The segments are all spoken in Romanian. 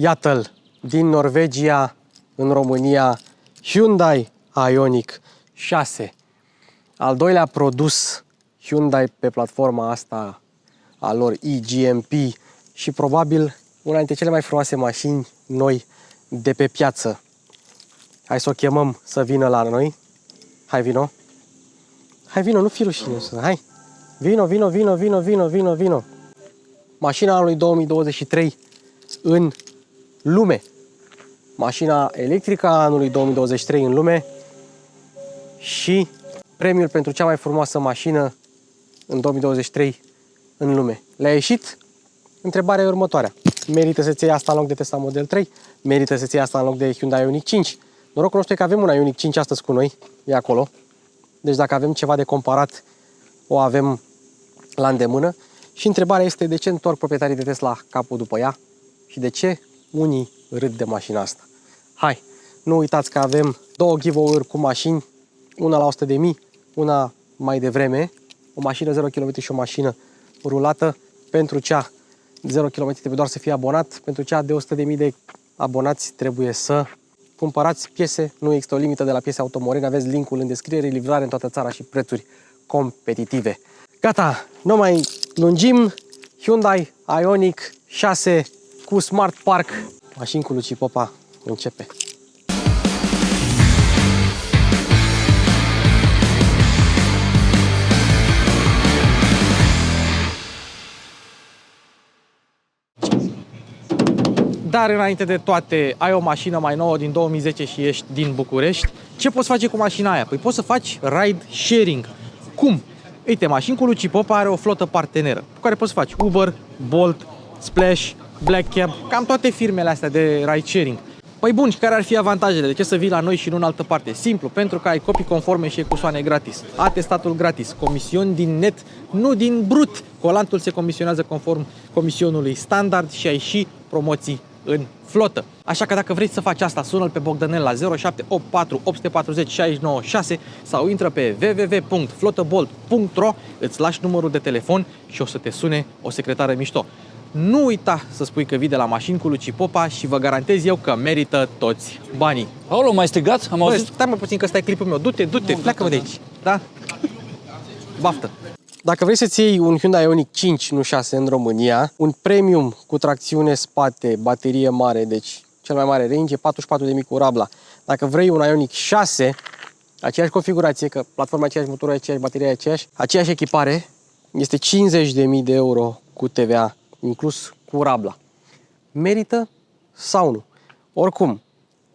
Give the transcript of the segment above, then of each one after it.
Iată-l, din Norvegia în România, Hyundai Ioniq 6. Al doilea produs Hyundai pe platforma asta a lor eGMP și probabil una dintre cele mai frumoase mașini noi de pe piață. Hai să o chemăm să vină la noi. Hai, vino. Hai, vino, nu fi rușine. Hai. Vino. Mașina anului 2023 în lume. Mașina electrică a anului 2023 în lume și premiul pentru cea mai frumoasă mașină în 2023 în lume. Le-a ieșit? Întrebarea e următoarea. Merită să-ți iei asta în loc de Tesla Model 3? Merită să-ți iei asta în loc de Hyundai Ioniq 5? Norocul nostru e că avem un Ioniq 5 astăzi cu noi, e acolo. Deci dacă avem ceva de comparat, o avem la îndemână. Și întrebarea este de ce întorc proprietarii de Tesla capul după ea și de ce unii râd de mașina asta. Hai, nu uitați că avem două giveaway-uri cu mașini, una la 100.000, una mai devreme, o mașină 0 km și o mașină rulată. Pentru cea 0 km trebuie doar să fie abonat, pentru cea de 100.000 de abonați trebuie să cumpărați piese, nu există o limită de la piese Automoreni, aveți linkul în descriere, livrare în toată țara și prețuri competitive. Gata, nu mai lungim, Hyundai Ioniq 6 cu Smart Park, mașini cu Luci Popa, începe. Dar înainte de toate, ai o mașină mai nouă din 2010 și ești din București, ce poți face cu mașina aia? Păi poți să faci ride sharing. Cum? Uite, mașini cu Luci Popa are o flotă parteneră cu care poți să faci Uber, Bolt, Splash, Black Cab, cam toate firmele astea de ride sharing. Păi bun, și care ar fi avantajele? De ce să vii la noi și nu în altă parte? Simplu, pentru că ai copii conforme și ecusoane gratis, atestatul gratis, comisiuni din net, nu din brut. Colantul se comisionează conform comisionului standard și ai și promoții în flotă. Așa că dacă vrei să faci asta, sună-l pe Bogdanel la 0784 840 696 sau intră pe www.flotabolt.ro, îți lași numărul de telefon și o să te sune o secretară mișto. Nu uita să spui că vii de la Mașini cu Luci Popa și vă garantez eu că merită toți banii. Aolo, mai strigat? Am auzit? Stai mă puțin că ăsta e clipul meu. Du-te, pleacă-mă de aici. Da? Baftă. Dacă vrei să-ți iei un Hyundai Ioniq 5, nu 6 în România, un premium cu tracțiune spate, baterie mare, deci cel mai mare range, 44.000 cu rabla. Dacă vrei un Ioniq 6, aceeași configurație, că platforma aceeași, motorul aceeași, bateria aceeași ecipare, este 50.000 de euro cu TVA, inclus cu rabla. Merită sau nu? Oricum,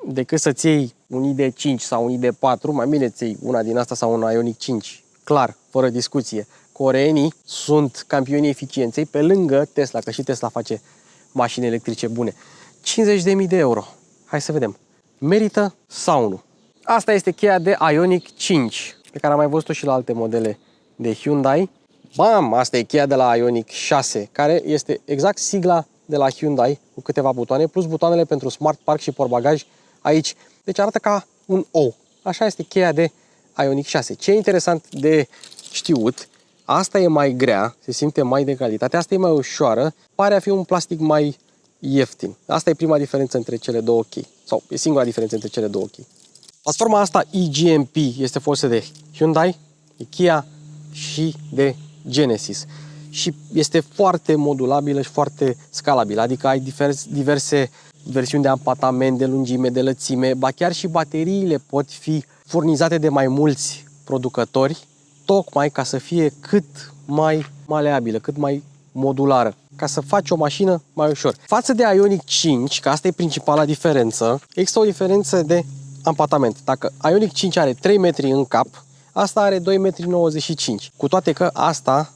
decât să-ți iei un ID5 sau un ID4, mai bine ți iei una din asta sau un Ioniq 5. Clar, fără discuție. Coreenii sunt campionii eficienței pe lângă Tesla, că și Tesla face mașini electrice bune. 50.000 de euro. Hai să vedem. Merită sau nu? Asta este cheia de Ioniq 5, pe care am mai văzut-o și la alte modele de Hyundai. Bam! Asta e cheia de la Ioniq 6, care este exact sigla de la Hyundai, cu câteva butoane, plus butoanele pentru Smart Park și portbagaj aici. Deci arată ca un ou. Așa este cheia de Ioniq 6. Ce e interesant de știut, asta e mai grea, se simte mai de calitate, asta e mai ușoară, pare a fi un plastic mai ieftin. Asta e prima diferență între cele două chei, sau e singura diferență între cele două chei. Platforma asta eGMP este folosită de Hyundai, de Kia și de Genesis. Și este foarte modulabilă și foarte scalabilă, adică ai diverse versiuni de ampatament, de lungime, de lățime, ba chiar și bateriile pot fi furnizate de mai mulți producători, tocmai ca să fie cât mai maleabilă, cât mai modulară, ca să faci o mașină mai ușor. Față de Ioniq 5, că asta e principala diferență, există o diferență de ampatament. Dacă Ioniq 5 are 3 metri în cap, asta are 2,95 metri. Cu toate că asta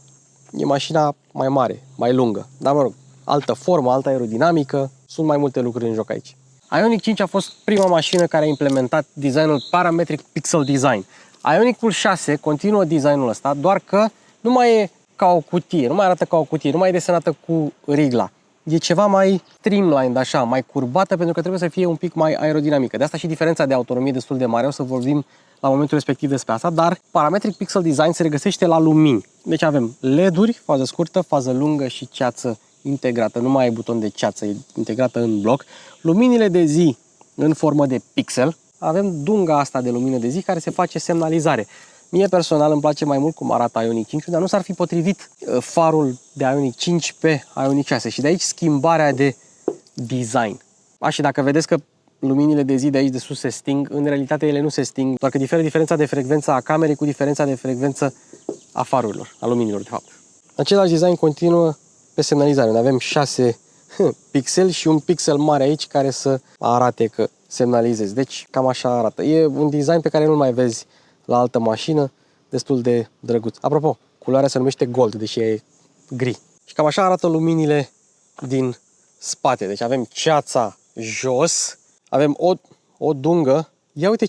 e mașina mai mare, mai lungă. Dar mă rog, altă formă, altă aerodinamică, sunt mai multe lucruri în joc aici. Ioniq 5 a fost prima mașină care a implementat designul Parametric Pixel Design. Ioniq 6 continuă designul ăsta, doar că nu mai e ca o cutie, nu mai arată ca o cutie, nu mai e desenată cu rigla. E ceva mai streamlined, așa, mai curbată, pentru că trebuie să fie un pic mai aerodinamică. De asta și diferența de autonomie destul de mare, o să vorbim la momentul respectiv despre asta, dar Parametric Pixel Design se regăsește la lumini. Deci avem LED-uri, fază scurtă, fază lungă și ceață integrată, nu mai e buton de ceață, e integrată în bloc. Luminile de zi în formă de pixel. Avem dunga asta de lumină de zi care se face semnalizare. Mie personal îmi place mai mult cum arată Ioniq 5, dar nu s-ar fi potrivit farul de Ioniq 5 pe Ioniq 6 și de aici schimbarea de design. Și dacă vedeți că luminile de zi de aici de sus se sting, în realitate ele nu se sting, doar că diferă diferența de frecvență a camerei cu diferența de frecvență a farurilor, a luminilor de fapt. Același design continuă pe semnalizare. Avem 6 pixeli și un pixel mare aici care să arate că semnalizezi. Deci cam așa arată. E un design pe care nu-l mai vezi la altă mașină, destul de drăguț. Apropo, culoarea se numește gold, deși e gri. Și cam așa arată luminile din spate. Deci avem ceața jos, avem o dungă. Ia uite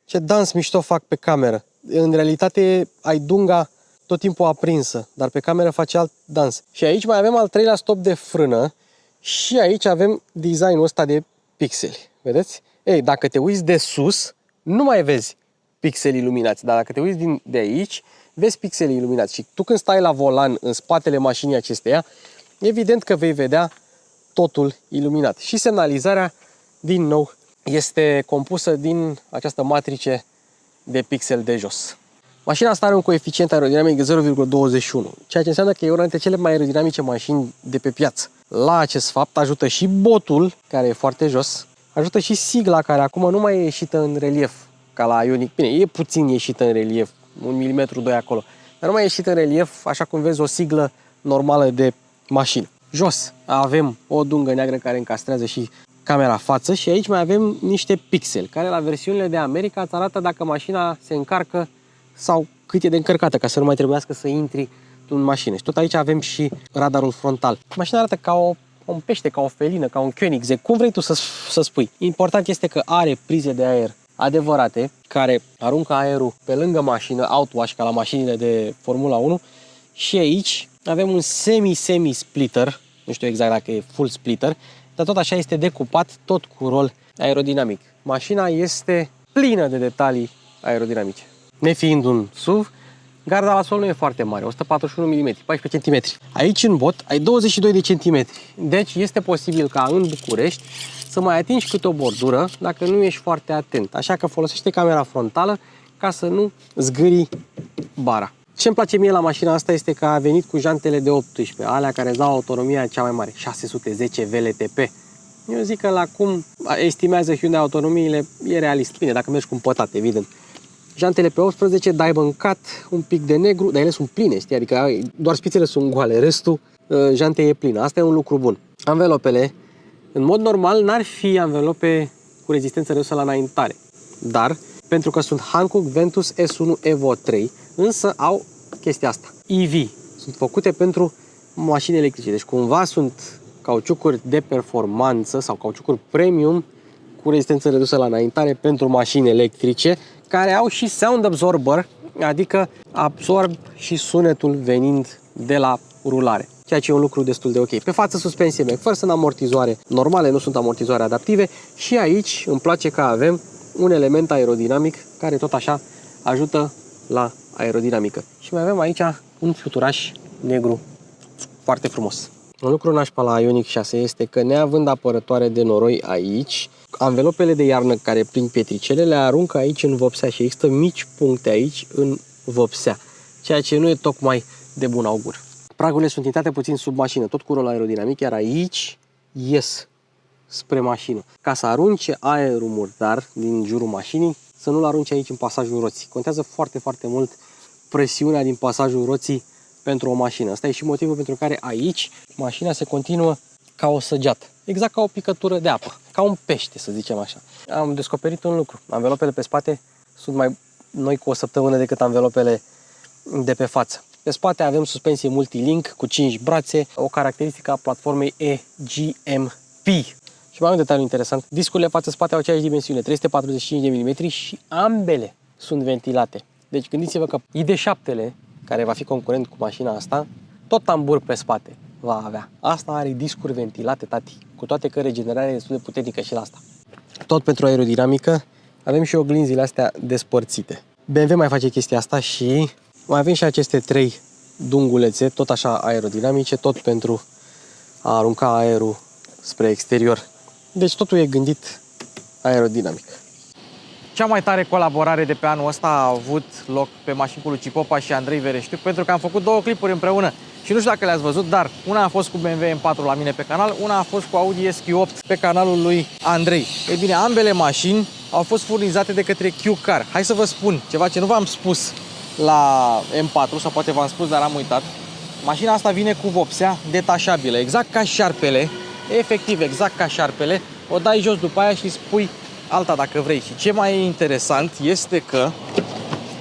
ce dans mișto fac pe cameră. În realitate ai dunga tot timpul aprinsă, dar pe cameră face alt dans. Și aici mai avem al treilea stop de frână și aici avem designul ăsta de pixeli. Vedeți? Ei, dacă te uiți de sus, nu mai vezi pixelii iluminați, dar dacă te uiți de aici, vezi pixelii iluminați. Și tu când stai la volan în spatele mașinii acesteia, evident că vei vedea totul iluminat. Și semnalizarea, din nou, este compusă din această matrice de pixel de jos. Mașina asta are un coeficient aerodinamic de 0,21, ceea ce înseamnă că e una dintre cele mai aerodinamice mașini de pe piață. La acest fapt ajută și botul, care e foarte jos, ajută și sigla, care acum nu mai e ieșită în relief, ca la Ioniq. Bine, e puțin ieșită în relief, 1 mm, 2 acolo, dar nu mai e ieșită în relief, așa cum vezi o siglă normală de mașină. Jos avem o dungă neagră care încastrează și camera față și aici mai avem niște pixeli, care la versiunile de America îți arată dacă mașina se încarcă sau cât e de încărcată, ca să nu mai trebuiască să intri în mașină. Și tot aici avem și radarul frontal. Mașina arată ca un pește, ca o felină, ca un Koenigsegg, cum vrei tu să spui. Important este că are prize de aer adevărate, care aruncă aerul pe lângă mașină, outwash, ca la mașinile de Formula 1. Și aici avem un semi-splitter, nu știu exact dacă e full splitter, dar tot așa este decupat, tot cu rol aerodinamic. Mașina este plină de detalii aerodinamice. Nefiind un SUV, garda la sol nu e foarte mare, 141 mm, 14 cm. Aici în bot ai 22 de cm. Deci este posibil ca în București să mai atingi câte o bordură dacă nu ești foarte atent. Așa că folosește camera frontală ca să nu zgârii bara. Ce îmi place mie la mașina asta este că a venit cu jantele de 18, alea care îți dau autonomia cea mai mare, 610 VLTP. Eu zic că la cum estimează Hyundai autonomiile, e realist. Bine, dacă mergi cu împătat, evident. Jantele pe 18, Diamond Cut, un pic de negru, dar ele sunt pline, știi? Adică doar spițele sunt goale, restul jante e plină. Asta e un lucru bun. Anvelopele, în mod normal, n-ar fi anvelope cu rezistență redusă la înaintare. Dar, pentru că sunt Hankook Ventus S1 Evo 3, însă au chestia asta. EV. Sunt făcute pentru mașini electrice. Deci cumva sunt cauciucuri de performanță sau cauciucuri premium cu rezistență redusă la înaintare pentru mașini electrice, care au și sound absorber, adică absorb și sunetul venind de la rulare, ceea ce e un lucru destul de ok. Pe față suspensie McPherson, amortizoare normale, nu sunt amortizoare adaptive și aici îmi place că avem un element aerodinamic care tot așa ajută la aerodinamică. Și mai avem aici un fluturaș negru foarte frumos. Un lucru nașpa la Ioniq 6 este că, neavând apărătoare de noroi aici, anvelopele de iarnă care prind pietricele le aruncă aici în vopsea și există mici puncte aici în vopsea, ceea ce nu e tocmai de bun augur. Pragurile sunt tintate puțin sub mașină, tot cu rol aerodinamic, iar aici ies spre mașină, ca să arunce aerul murdar din jurul mașinii, să nu-l arunce aici în pasajul roții. Contează foarte, foarte mult presiunea din pasajul roții pentru o mașină. Asta e și motivul pentru care aici mașina se continuă ca o săgeată. Exact ca o picătură de apă, ca un pește, să zicem așa. Am descoperit un lucru. Anvelopele pe spate sunt mai noi cu o săptămână decât anvelopele de pe față. Pe spate avem suspensie multilink cu 5 brațe, o caracteristică a platformei EGMP. Și mai un detaliu interesant, discurile față-spate au aceeași dimensiune, 345 de mm și ambele sunt ventilate. Deci gândiți-vă că ID7-le, care va fi concurent cu mașina asta, tot tambur pe spate va avea. Asta are discuri ventilate, tati, cu toate că regenerarea e destul de puternică și la asta. Tot pentru aerodinamică avem și oglinzile astea despărțite. BMW mai face chestia asta și mai avem și aceste 3 dungulețe, tot așa aerodinamice, tot pentru a arunca aerul spre exterior. Deci totul e gândit aerodinamic. Cea mai tare colaborare de pe anul ăsta a avut loc pe mașini cu Luci Popa și Andrei Vereștiu, pentru că am făcut două clipuri împreună. Și nu știu dacă le-ați văzut, dar una a fost cu BMW M4 la mine pe canal, una a fost cu Audi SQ8 pe canalul lui Andrei. Ei bine, ambele mașini au fost furnizate de către Q-Car. Hai să vă spun ceva ce nu v-am spus la M4, sau poate v-am spus, dar am uitat. Mașina asta vine cu vopsea detașabilă, exact ca șarpele, efectiv exact ca șarpele. O dai jos după aia și spui alta dacă vrei. Și ce mai e interesant este că,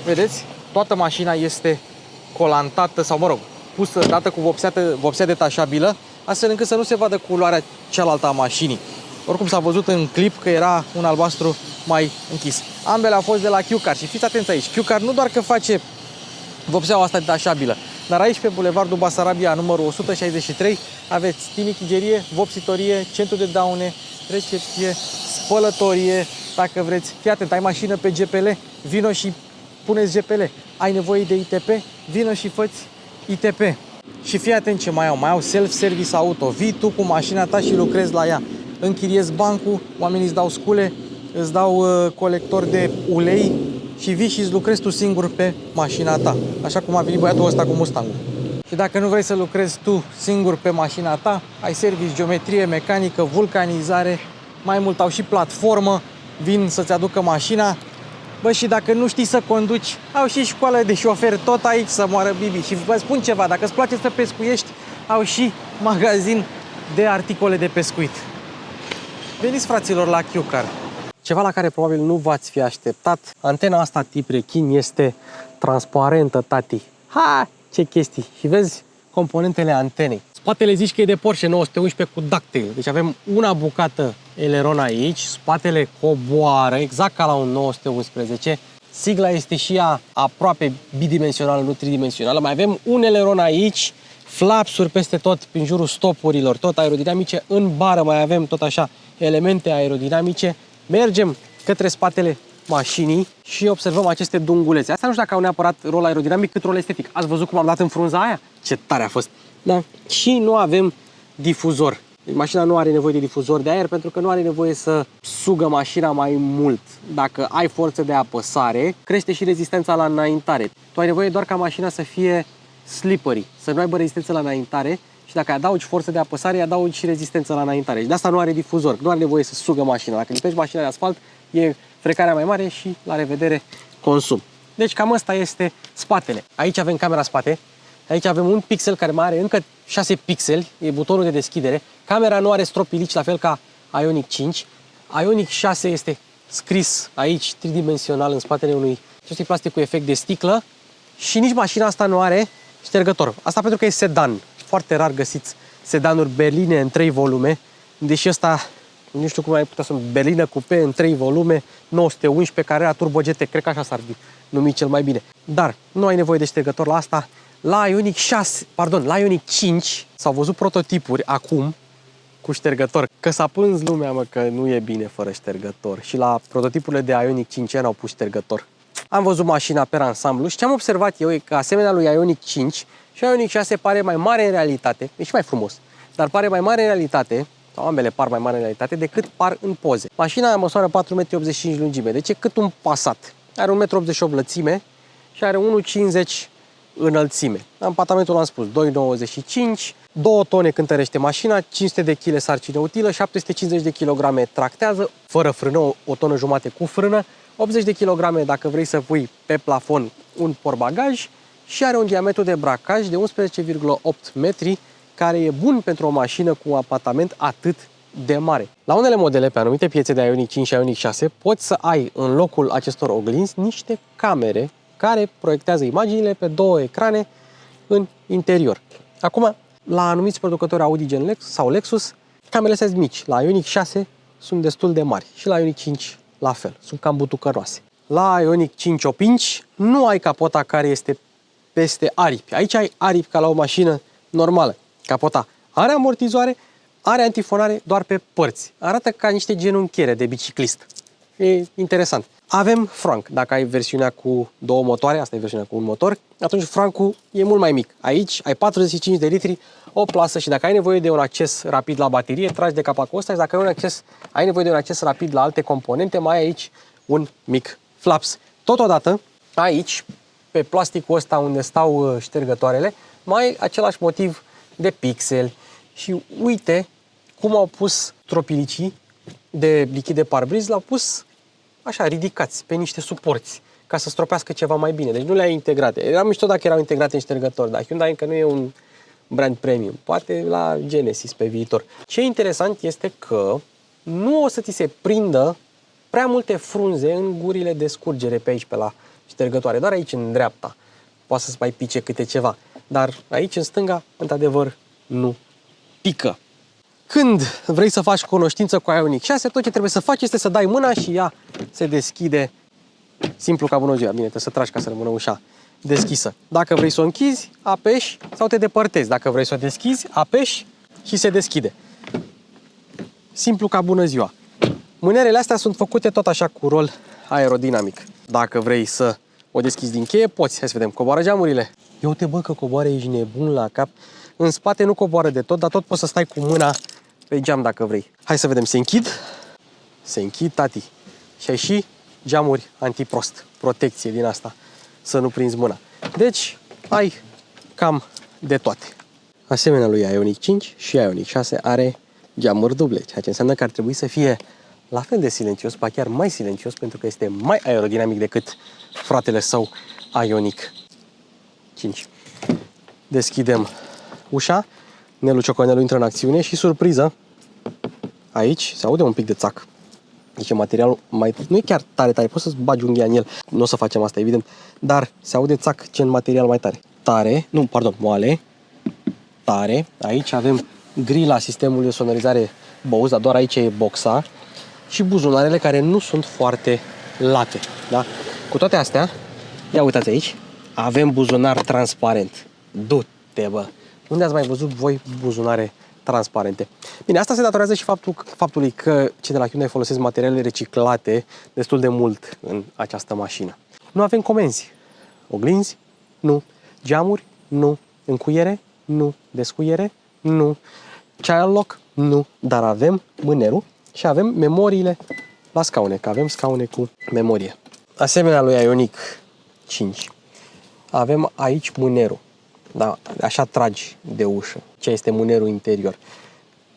vedeți, toată mașina este colantată, sau mă rog, pusă, dată cu vopsea detașabilă, astfel încât să nu se vadă culoarea cealaltă a mașinii. Oricum s-a văzut în clip că era un albastru mai închis. Ambele au fost de la Q-Car și fiți atenți aici. Q-Car nu doar că face vopseaua asta detașabilă, dar aici pe Bulevardul Basarabia, numărul 163, aveți timichigerie, vopsitorie, centru de daune, recepție, spălătorie, dacă vreți. Fii atent, ai mașină pe GPL, vino și puneți GPL. Ai nevoie de ITP, vino și fă-ți ITP. Și fii atent ce mai au. Mai au self-service auto. Vii tu cu mașina ta și lucrezi la ea. Închiriezi bancul, oamenii îți dau scule, îți dau colector de ulei și vii și îți lucrezi tu singur pe mașina ta. Așa cum a venit băiatul ăsta cu Mustangul. Și dacă nu vrei să lucrezi tu singur pe mașina ta, ai service, geometrie, mecanică, vulcanizare, mai mult au și platformă, vin să-ți aducă mașina. Bă, și dacă nu știi să conduci, au și școală de șofer tot aici să moară Bibi. Și vă spun ceva, dacă îți place să pescuiești, au și magazin de articole de pescuit. Veniți, fraților, la Q-Car. Ceva la care probabil nu v-ați fi așteptat. Antena asta tip rechin este transparentă, tati. Ha! Ce chestii! Și vezi componentele antenei. Spatele zici că e de Porsche 911 cu ducktail. Deci avem una bucată eleron aici, spatele coboară, exact ca la un 911. Sigla este și ea aproape bidimensională, nu tridimensională. Mai avem un eleron aici, flapsuri peste tot, prin jurul stopurilor, tot aerodinamice. În bară mai avem tot așa elemente aerodinamice. Mergem către spatele mașinii și observăm aceste dungulețe. Asta nu știu dacă au neapărat rol aerodinamic, cât rol estetic. Ați văzut cum am dat în frunza aia? Ce tare a fost! Da? Și nu avem difuzor. Deci mașina nu are nevoie de difuzor de aer pentru că nu are nevoie să sugă mașina mai mult. Dacă ai forță de apăsare, crește și rezistența la înaintare. Tu ai nevoie doar ca mașina să fie slippery, să nu aibă rezistență la înaintare și dacă adaugi forță de apăsare, adaugi și rezistență la înaintare. Și de asta nu are difuzor, nu are nevoie să sugă mașina. Dacă lipești mașina de asfalt, e frecarea mai mare și la revedere consum. Deci cam asta este spatele. Aici avem camera spate. Aici avem un pixel care mai are încă 6 pixeli, e butonul de deschidere. Camera nu are stropilici, la fel ca Ioniq 5. Ioniq 6 este scris aici, tridimensional, în spatele unui acestui plastic cu efect de sticlă. Și nici mașina asta nu are ștergător. Asta pentru că e sedan. Foarte rar găsiți sedanuri berline în 3 volume. Deși ăsta, nu știu cum ai putea să berlină cupe în 3 volume, 911, care era Turbo GT, cred că așa s-ar numi cel mai bine. Dar nu ai nevoie de ștergător la asta. La Ioniq 6, pardon, la Ioniq 5 s-au văzut prototipuri acum cu ștergător. Că s-a plâns lumea, mă, că nu e bine fără ștergător. Și la prototipurile de Ioniq 5 n-au pus ștergător. Am văzut mașina pe ansamblu și ce am observat eu e că asemenea lui Ioniq 5 și Ioniq 6 pare mai mare în realitate, e și mai frumos, dar pare mai mare în realitate, sau ambele par mai mare în realitate, decât par în poze. Mașina măsoară 4,85 m lungime, deci e cât un Passat. Are 1,88 m lățime și are 1,50 înălțime. Ampatamentul am spus, 2,95, 2 tone cântărește mașina, 500 de kg sarcină utilă, 750 de kg tractează, fără frână, o tonă jumate cu frână, 80 de kg dacă vrei să pui pe plafon un portbagaj și are un diametru de bracaj de 11,8 metri, care e bun pentru o mașină cu un apartament atât de mare. La unele modele, pe anumite piețe de Ioniq 5 și Ioniq 6, poți să ai în locul acestor oglinzi niște camere care proiectează imaginile pe 2 ecrane în interior. Acum, la anumiți producători Audi gen Lexus sau Lexus, camerele astea sunt mici. La Ioniq 6 sunt destul de mari și la Ioniq 5 la fel, sunt cam butucăroase. La Ioniq 5 Opinci nu ai capota care este peste aripi. Aici ai aripi ca la o mașină normală. Capota are amortizoare, are antifonare doar pe părți. Arată ca niște genunchiere de biciclist. E interesant. Avem franc. Dacă ai versiunea cu 2 motoare, asta e versiunea cu un motor, atunci francul e mult mai mic. Aici ai 45 de litri, o plasă și dacă ai nevoie de un acces rapid la baterie, tragi de capacul ăsta și dacă ai nevoie de un acces rapid la alte componente, mai ai aici un mic flaps. Totodată, aici, pe plasticul ăsta unde stau ștergătoarele, mai ai același motiv de pixeli. Și uite cum au pus tropilicii de lichid de parbriz, l-au pus așa, ridicați pe niște suporți ca să stropească ceva mai bine. Deci nu le-ai integrate. Era mișto dacă erau integrate în ștergători, dar Hyundai încă nu e un brand premium. Poate la Genesis pe viitor. Ce e interesant este că nu o să ți se prindă prea multe frunze în gurile de scurgere pe aici, pe la ștergătoare. Doar aici, în dreapta, poate să-ți mai pice câte ceva. Dar aici, în stânga, într-adevăr, nu pică. Când vrei să faci cunoștință cu Ioniq 6, tot ce trebuie să faci este să dai mâna și ea se deschide simplu ca bună ziua. Bine, trebuie să tragi ca să rămână ușa deschisă. Dacă vrei să o închizi, apeși sau te depărtezi. Dacă vrei să o deschizi, apeși și se deschide. Simplu ca bună ziua. Mânerele astea sunt făcute tot așa cu rol aerodinamic. Dacă vrei să o deschizi din cheie, poți. Hai să vedem. Coboară geamurile. Eu te că coboară, ești nebun la cap. În spate nu coboară de tot, dar tot poți să stai cu mâna pe geam dacă vrei. Hai să vedem. Se închid. Se închid, tati. Și ai și geamuri antiprost. Protecție din asta. Să nu prinzi mâna. Deci, ai cam de toate. Asemenea lui Ioniq 5 și Ioniq 6 are geamuri duble, ceea ce înseamnă că ar trebui să fie la fel de silențios, ba chiar mai silențios, pentru că este mai aerodinamic decât fratele său Ioniq 5. Deschidem ușa, Nelu Ciocanelu intră în acțiune și surpriză, aici se aude un pic de țac. Deci materialul nu e chiar tare, poți să-ți bagi unghia în el. Nu o să facem asta, evident, dar se aude țac ce în material mai tare. Moale, tare. Aici avem grila sistemului de sonorizare Bose, dar doar aici e boxa. Și buzunarele care nu sunt foarte late. Da? Cu toate astea, ia uitați aici, avem buzunar transparent. Du-te, bă! Unde ați mai văzut voi buzunare transparente? Bine, asta se datorează și faptului că cei de la Hyundai folosesc materiale reciclate destul de mult în această mașină. Nu avem comenzi. Oglinzi? Nu. Geamuri? Nu. Încuiere? Nu. Descuiere? Nu. Child lock? Nu. Dar avem mânerul și avem memoriile la scaune, că avem scaune cu memorie. Asemenea lui Ioniq 5, avem aici mânerul. Da, așa tragi de ușă. Ce este mânerul interior.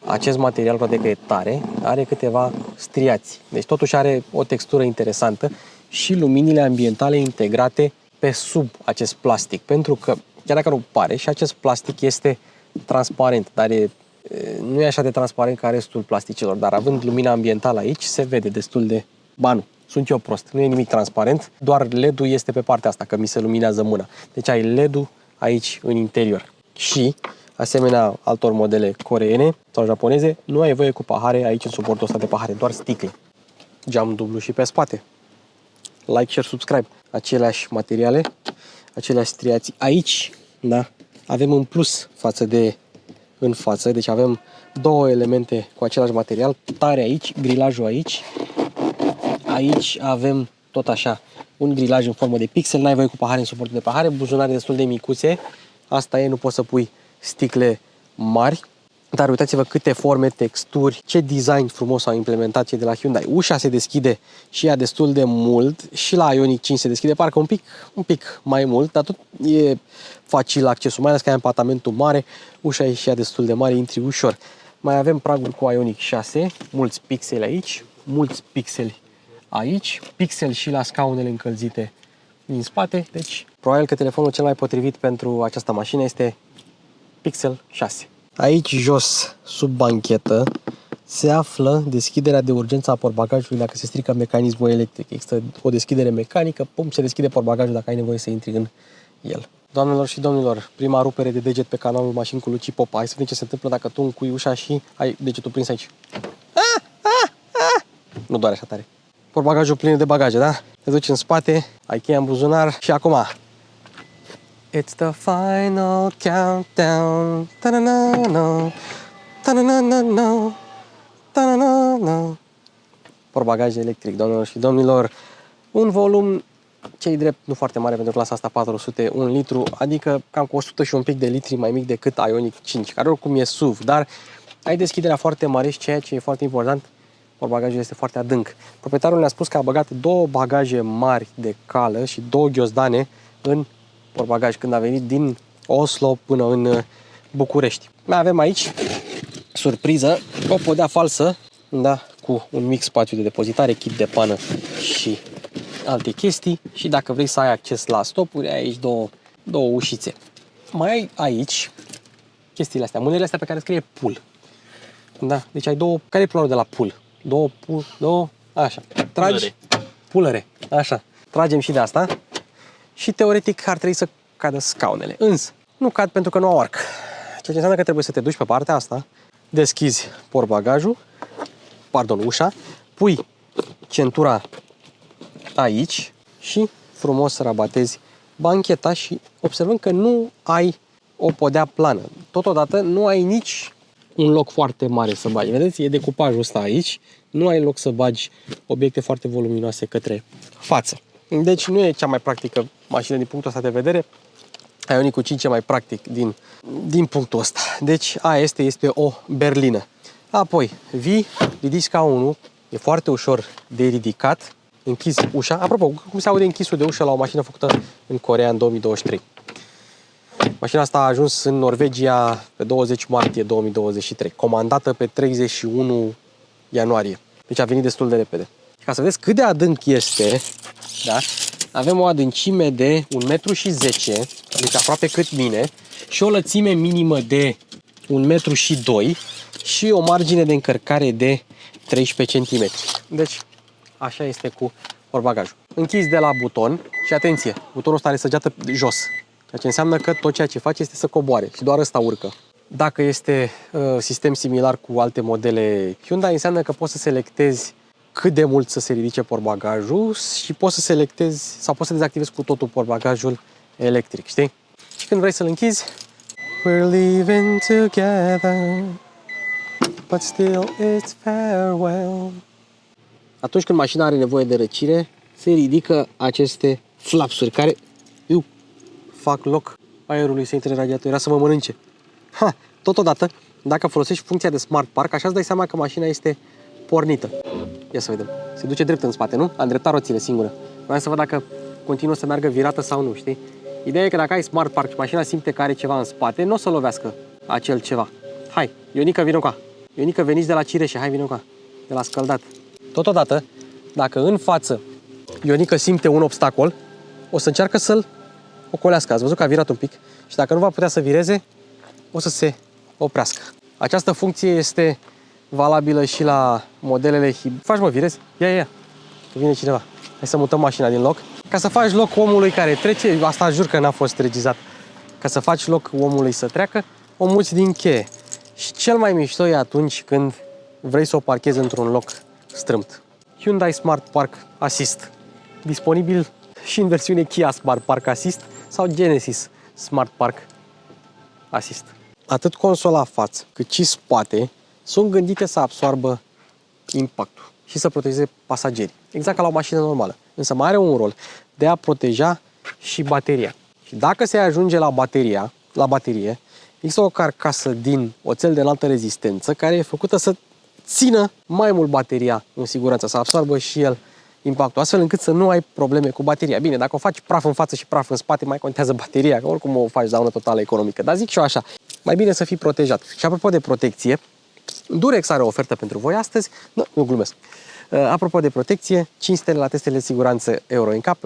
Acest material, poate că e tare, are câteva striații. Deci totuși are o textură interesantă și luminile ambientale integrate pe sub acest plastic. Pentru că, chiar dacă nu pare, și acest plastic este transparent, dar nu e așa de transparent ca restul plasticelor, dar având lumina ambientală aici, se vede destul de... Ba nu, sunt eu prost, nu e nimic transparent, doar LED-ul este pe partea asta, că mi se luminează mâna. Deci ai LED-ul aici în interior. Și, asemenea altor modele coreene sau japoneze, nu ai voie cu pahare aici în suportul ăsta de pahare, doar sticle. Geam dublu și pe spate. Like, share, subscribe. Aceleași materiale, aceleași striații. Aici, da, avem un plus față de în față, deci avem două elemente cu același material, tare aici, grilajul aici. Aici avem tot așa un grilaj în formă de pixel, n-ai voie cu pahare în suportul de pahare, buzunare destul de micuțe, asta e, nu poți să pui sticle mari, dar uitați-vă câte forme, texturi, ce design frumos au implementat cei de la Hyundai. Ușa se deschide și ea destul de mult și la Ioniq 5 se deschide parcă un pic mai mult, dar tot e facil accesul, mai ales că ai apartamentul mare, ușa e și ea destul de mare, intri ușor. Mai avem pragul cu Ioniq 6, mulți pixeli aici, mulți pixeli aici, pixel și la scaunele încălzite din spate, deci probabil că telefonul cel mai potrivit pentru această mașină este Pixel 6. Aici jos, sub banchetă, se află deschiderea de urgență a portbagajului dacă se strică mecanismul electric. Există o deschidere mecanică, pum, se deschide portbagajul dacă ai nevoie să intri în el. Doamnelor și domnilor, prima rupere de deget pe canalul Mașini cu Luci Popa. Hai să vedem ce se întâmplă dacă tu încui ușa și ai degetul prins aici. Nu doare așa tare. Portbagajul plin de bagaje, da? Te duci în spate, ai cheia în buzunar și acum... It's the final countdown. Ta-na-na-na. Ta-na-na-na-na. Ta-na-na-na. portbagaj electric, doamnelor și domnilor. Un volum, ce-i drept, nu foarte mare pentru clasa asta 400, 1 litru, adică cam cu 100 și un pic de litri mai mic decât Ioniq 5, care oricum e SUV, dar ai deschiderea foarte mare și ceea ce e foarte important, portbagajul este foarte adânc. Proprietarul ne-a spus că a băgat 2 bagaje mari de cală și 2 ghiozdane în portbagaj când a venit din Oslo până în București. Mai avem aici, surpriză, o podea falsă, da, cu un mic spațiu de depozitare, kit de pană și alte chestii. Și dacă vrei să ai acces la stopuri, ai aici două ușițe. Mai ai aici chestiile astea, mânerile astea pe care scrie pull. Da, deci ai două, care e plonul de la pull? Două, așa. Tragi, pulăre, așa. Tragem și de asta și teoretic ar trebui să cadă scaunele. Însă, nu cad pentru că nu au arc. Ceea ce înseamnă că trebuie să te duci pe partea asta, deschizi portbagajul, ușa, pui centura aici și frumos rabatezi bancheta și observăm că nu ai o podea plană. Totodată nu ai nici un loc foarte mare să bagi. Vedeți? E decupajul ăsta aici. Nu ai loc să bagi obiecte foarte voluminoase către față. Deci nu e cea mai practică mașină din punctul ăsta de vedere. Ioniq 5 e mai practic din punctul ăsta. Deci aia este o berlină. Apoi vii, ridici scaunul, e foarte ușor de ridicat, închizi ușa. Apropo, cum se aude închisul de ușă la o mașină făcută în Coreea în 2023? Mașina asta a ajuns în Norvegia pe 20 martie 2023, comandată pe 31 ianuarie. Deci a venit destul de repede. Ca să vedeți cât de adânc este, da? Avem o adâncime de 1,10 m, deci aproape cât mine, și o lățime minimă de 1,2 m și o margine de încărcare de 13 cm. Deci așa este cu portbagajul. Închizi de la buton și atenție, butonul ăsta are săgeată jos. Ceea ce înseamnă că tot ceea ce face este să coboare și doar ăsta urcă. Dacă este sistem similar cu alte modele Hyundai, înseamnă că poți să selectezi cât de mult să se ridice portbagajul și poți să selectezi sau poți să dezactivezi cu totul portbagajul electric, știi? Și când vrei să-l închizi, we're living together, but still it's farewell. Atunci când mașina are nevoie de răcire, se ridică aceste flapsuri care fac loc aerului să intre în radiator, era să mă mănânce. Totodată, dacă folosești funcția de Smart Park, așa îți dai seama că mașina este pornită. Ia să vedem. Se duce drept în spate, nu? A îndreptat roțile singură. Vreau să văd dacă continuă să meargă virată sau nu, știi? Ideea e că dacă ai Smart Park și mașina simte că are ceva în spate, nu o să lovească acel ceva. Hai, Ionica, vină cu. Ionica, veniți de la Cireșe, hai, vină cu. De la scăldat. Totodată, dacă în față Ionica simte un obstacol, o să încearcă să-l ocolească. Ați văzut că a virat un pic și dacă nu va putea să vireze, o să se oprească. Această funcție este valabilă și la modelele Faci, mă, virezi? Ia. Că vine cineva. Hai să mutăm mașina din loc. Ca să faci loc omului care trece, asta jur că n-a fost regizat. Ca să faci loc omului să treacă, o muți din cheie. Și cel mai mișto e atunci când vrei să o parchezi într-un loc strâmt. Hyundai Smart Park Assist. Disponibil și în versiune Kia Smart Park Assist sau Genesis Smart Park Assist. Atât consola față cât și spate sunt gândite să absoarbă impactul și să protejeze pasagerii. Exact ca la o mașină normală. Însă mai are un rol de a proteja și bateria. Și dacă se ajunge la baterie, există o carcasă din oțel de înaltă rezistență care e făcută să țină mai mult bateria în siguranță, să absorbă și el impactul, astfel încât să nu ai probleme cu bateria. Bine, dacă o faci praf în față și praf în spate, mai contează bateria, că oricum o faci daună totală economică. Dar zic și eu așa, mai bine să fii protejat. Și apropo de protecție, Durex are o ofertă pentru voi astăzi. Nu glumesc. Apropo de protecție, 5 stele la testele de siguranță Euro NCAP,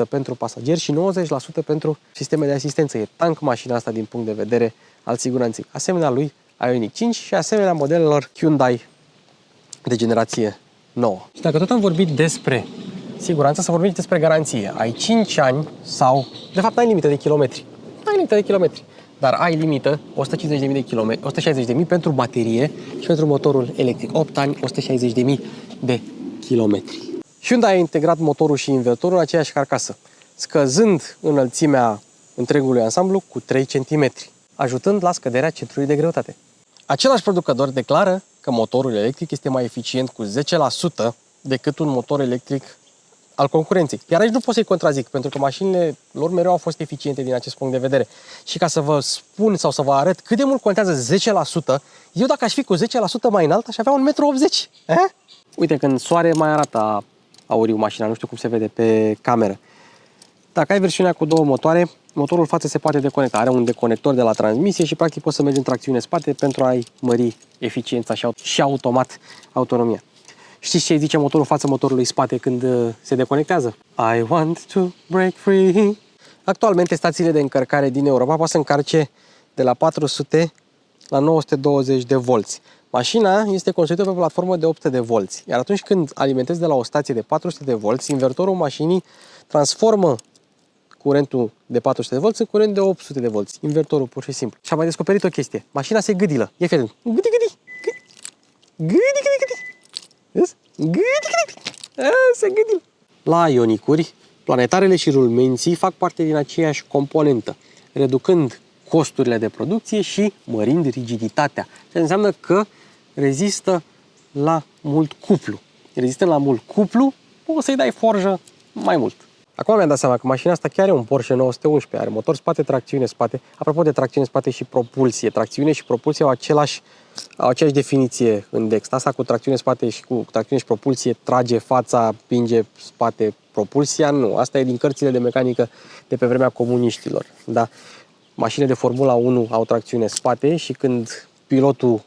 97% pentru pasageri și 90% pentru sisteme de asistență. E tank mașina asta din punct de vedere al siguranței. Asemenea lui Ioniq 5 și asemenea modelelor Hyundai de generație nouă. Și dacă tot am vorbit despre siguranță, să vorbim despre garanție. Ai 5 ani sau, de fapt, ai limită de kilometri. Dar ai limită 150.000 de kilometri, 160.000 pentru baterie și pentru motorul electric. 8 ani, 160.000 de kilometri. Hyundai a integrat motorul și invertorul în aceeași carcasă, scăzând înălțimea întregului ansamblu cu 3 cm, ajutând la scăderea centrului de greutate. Același producător declară că motorul electric este mai eficient cu 10% decât un motor electric al concurenței. Iar aici nu pot să-i contrazic, pentru că mașinile lor mereu au fost eficiente din acest punct de vedere. Și ca să vă spun sau să vă arăt cât de mult contează 10%, eu dacă aș fi cu 10% mai înalt, aș avea 1,80 m. Uite, când soare mai arată auriu mașina, nu știu cum se vede pe cameră. Dacă ai versiunea cu două motoare, motorul față se poate deconecta. Are un deconector de la transmisie și practic poți să mergi în tracțiune spate pentru a-i mări eficiența și automat autonomia. Știți ce zice motorul față motorului spate când se deconectează? I want to break free. Actualmente stațiile de încărcare din Europa poate să încarce de la 400 la 920 de volți. Mașina este construită pe o platformă de 800 de volți, iar atunci când alimentezi de la o stație de 400 de volți, invertorul mașinii transformă curentul de 400 de volți în curent de 800 de volți. Invertorul, pur și simplu. Și am mai descoperit o chestie. Mașina se gâdilă. E fel. Gâdi, gâdi. Gâdi, gâdi, gâdi. Vezi? Gâdi, gâdi. Se gâdilă. La ionicuri, planetarele și rulmenții fac parte din aceeași componentă, reducând costurile de producție și mărind rigiditatea. Ce înseamnă că rezistă la mult cuplu. Rezistă la mult cuplu, poți să-i dai forjă mai mult. Acum mi-am dat seama că mașina asta chiar e un Porsche 911, are motor spate, tracțiune spate. Apropo de tracțiune spate și propulsie, tracțiune și propulsie au aceeași definiție în Dext. Asta cu tracțiune spate și cu tracțiune și propulsie trage fața, pinge spate propulsia, nu. Asta e din cărțile de mecanică de pe vremea comuniștilor. Da? Mașinile de Formula 1 au tracțiune spate și când pilotul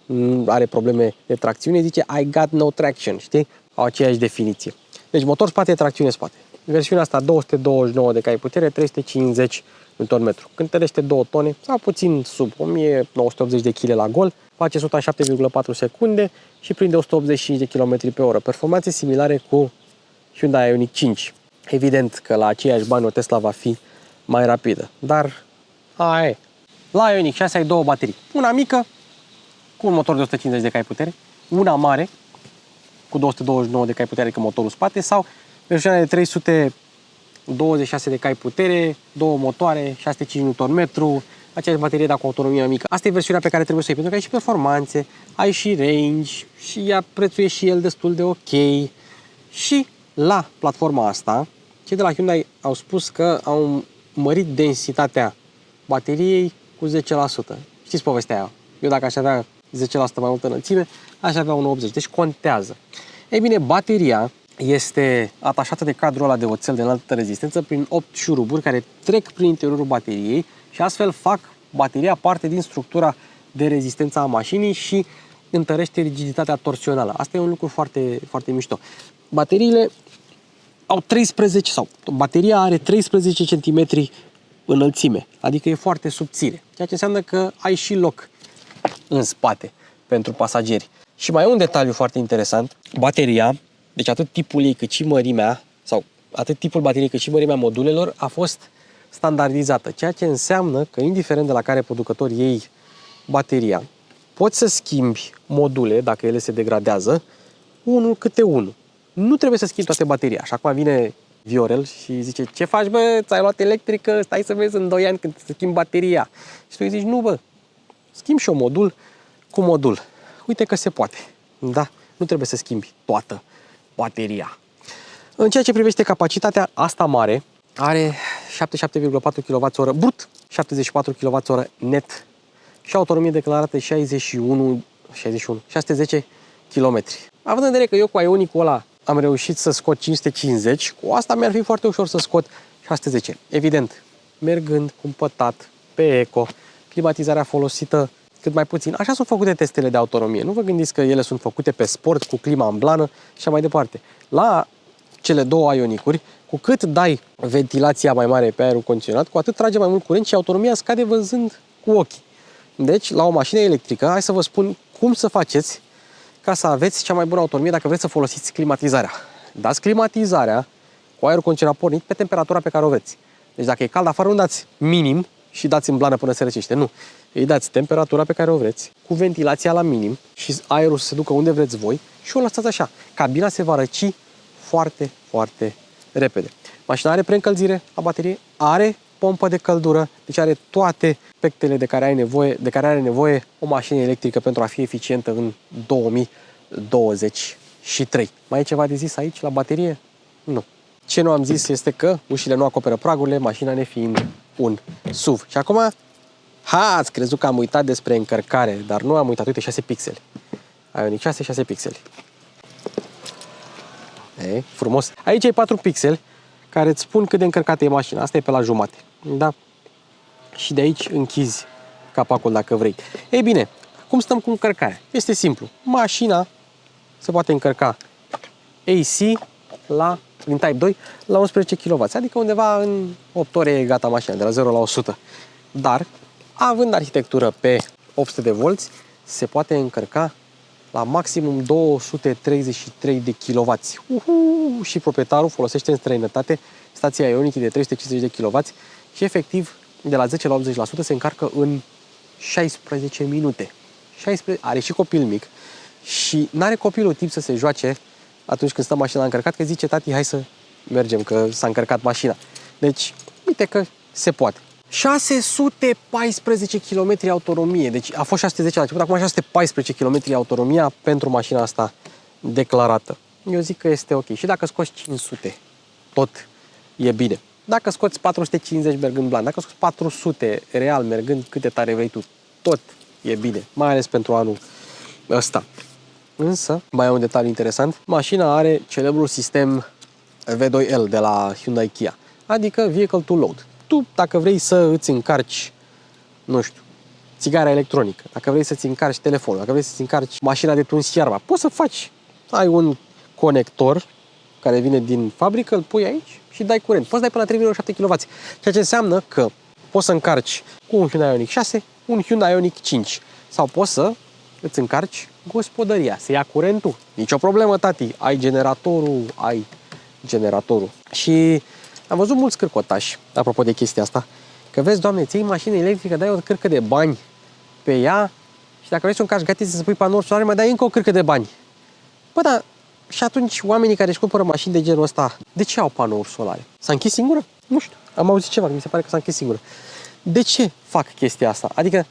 are probleme de tracțiune zice I got no traction, știi? Au aceeași definiție. Deci motor spate, tracțiune spate. Versiunea asta 229 de cai putere, 350 Nm. Cântărește 2 tone sau puțin sub 1980 de kg la gol, face 107,4 secunde și prinde 185 de km pe oră. Performanțe similare cu Hyundai Ioniq 5. Evident că la aceiași bani o Tesla va fi mai rapidă, dar aia e. La Ioniq 6 ai două baterii. Una mică cu un motor de 150 de cai putere, una mare cu 229 de cai putere, adică motorul spate, sau versiunea de 326 de cai putere, două motoare, 605 Nm, aceeași baterie, dar cu autonomie mică. Asta e versiunea pe care trebuie să o iei, pentru că ai și performanțe, ai și range și ea prețul e și el destul de ok. Și la platforma asta, cei de la Hyundai au spus că au mărit densitatea bateriei cu 10%. Știți povestea aia? Eu dacă aș avea 10% mai multă înălțime, aș avea 1,80. Deci contează. Ei bine, bateria este atașată de cadrul ăla de oțel de înaltă rezistență prin 8 șuruburi care trec prin interiorul bateriei și astfel fac bateria parte din structura de rezistență a mașinii și întărește rigiditatea torsională. Asta e un lucru foarte, foarte mișto. Bateriile au 13 sau bateria are 13 cm înălțime, adică e foarte subțire, ceea ce înseamnă că ai și loc în spate pentru pasageri. Și mai e un detaliu foarte interesant, bateria, deci atât tipul ei cât și mărimea, sau atât tipul bateriei cât și mărimea modulelor a fost standardizată, ceea ce înseamnă că indiferent de la care producător iei bateria, poți să schimbi module, dacă ele se degradează, unul câte unul. Nu trebuie să schimbi toate bateria. Și acum vine Viorel și zice, ce faci, bă, ți-ai luat electrică, stai să vezi în 2 ani când se schimbi bateria. Și tu îi zici, nu, bă, schimbi și eu modul cu modul. Uite că se poate, da? Nu trebuie să schimbi toată bateria. În ceea ce privește capacitatea, asta mare are 77,4 kWh brut, 74 kWh net și autonomie declarată 610 km. Având în vedere că eu cu Ioniq-ul ăla am reușit să scot 550, cu asta mi-ar fi foarte ușor să scot 610. Evident, mergând cumpătat pe eco, climatizarea folosită cât mai puțin. Așa sunt făcute testele de autonomie. Nu vă gândiți că ele sunt făcute pe sport, cu clima în blană și așa mai departe. La cele două Ioniq-uri, cu cât dai ventilația mai mare pe aerul condiționat, cu atât trage mai mult curent și autonomia scade văzând cu ochii. Deci, la o mașină electrică, hai să vă spun cum să faceți ca să aveți cea mai bună autonomie dacă vreți să folosiți climatizarea. Dați climatizarea cu aerul condiționat pornit pe temperatura pe care o vreți. Deci dacă e cald afară, nu dați minim și dați în blană până se răcește. Nu. Îi dați temperatura pe care o vreți, cu ventilația la minim și aerul să se ducă unde vreți voi și o lăsați așa. Cabina se va răci foarte, foarte repede. Mașina are preîncălzire a bateriei, are pompă de căldură, deci are toate aspectele de care are nevoie o mașină electrică pentru a fi eficientă în 2023. Mai e ceva de zis aici la baterie? Nu. Ce nu am zis este că ușile nu acoperă pragurile, mașina nefiind un SUV. Și acum, ați crezut că am uitat despre încărcare, dar nu am uitat. Uite, 6 pixeli. Ioniq 6 pixeli. E, frumos. Aici ai 4 pixeli care îți spun cât de încărcată e mașina. Asta e pe la jumate. Da? Și de aici închizi capacul dacă vrei. Ei bine, cum stăm cu încărcarea? Este simplu. Mașina se poate încărca AC din Type 2 la 11 kW. Adică undeva în 8 ore e gata mașina, de la 0 la 100. Dar, având arhitectură pe 800 de volți, se poate încărca la maximum 233 de kW. Și proprietarul folosește în străinătate stația Ioniq de 350 de kW și efectiv de la 10 la 80% se încarcă în 16 minute. 16, are și copil mic și n-are copilul timp să se joace atunci când stă mașina încărcat, că zice tati, hai să mergem, că s-a încărcat mașina. Deci, uite că se poate. 614 km autonomie, deci a fost 610 la început, acum 614 km autonomia pentru mașina asta declarată. Eu zic că este ok. Și dacă scoți 500, tot e bine. Dacă scoți 450 mergând blan, dacă scoți 400 real mergând câte tare vrei tu, tot e bine, mai ales pentru anul ăsta. Însă, mai e un detaliu interesant, mașina are celebrul sistem V2L de la Hyundai Kia, adică Vehicle to Load. Tu, dacă vrei să îți încarci, nu știu, țigara electronică, dacă vrei să-ți încarci telefonul, dacă vrei să-ți încarci mașina de tuns iarba, poți să faci. Ai un conector care vine din fabrică, îl pui aici și dai curent. Poți dai până la 3,7 kW, ceea ce înseamnă că poți să încarci cu un Hyundai Ioniq 6, un Hyundai Ioniq 5 sau poți să îți încarci gospodăria, să ia curentul. Nicio problemă, tati, ai generatorul. Și am văzut mulți cârcotași, apropo de chestia asta, că vezi, Doamne, ții mașină electrică, dai o cârcă de bani pe ea și dacă vrei să o încarci gratis să pui panouri solare, mai dai încă o cârcă de bani. Bă, dar și atunci oamenii care își cumpără mașini de genul ăsta, de ce au panouri solare? S-a închis singură? Nu știu, am auzit ceva, mi se pare că s-a închis singură. De ce fac chestia asta? Adică,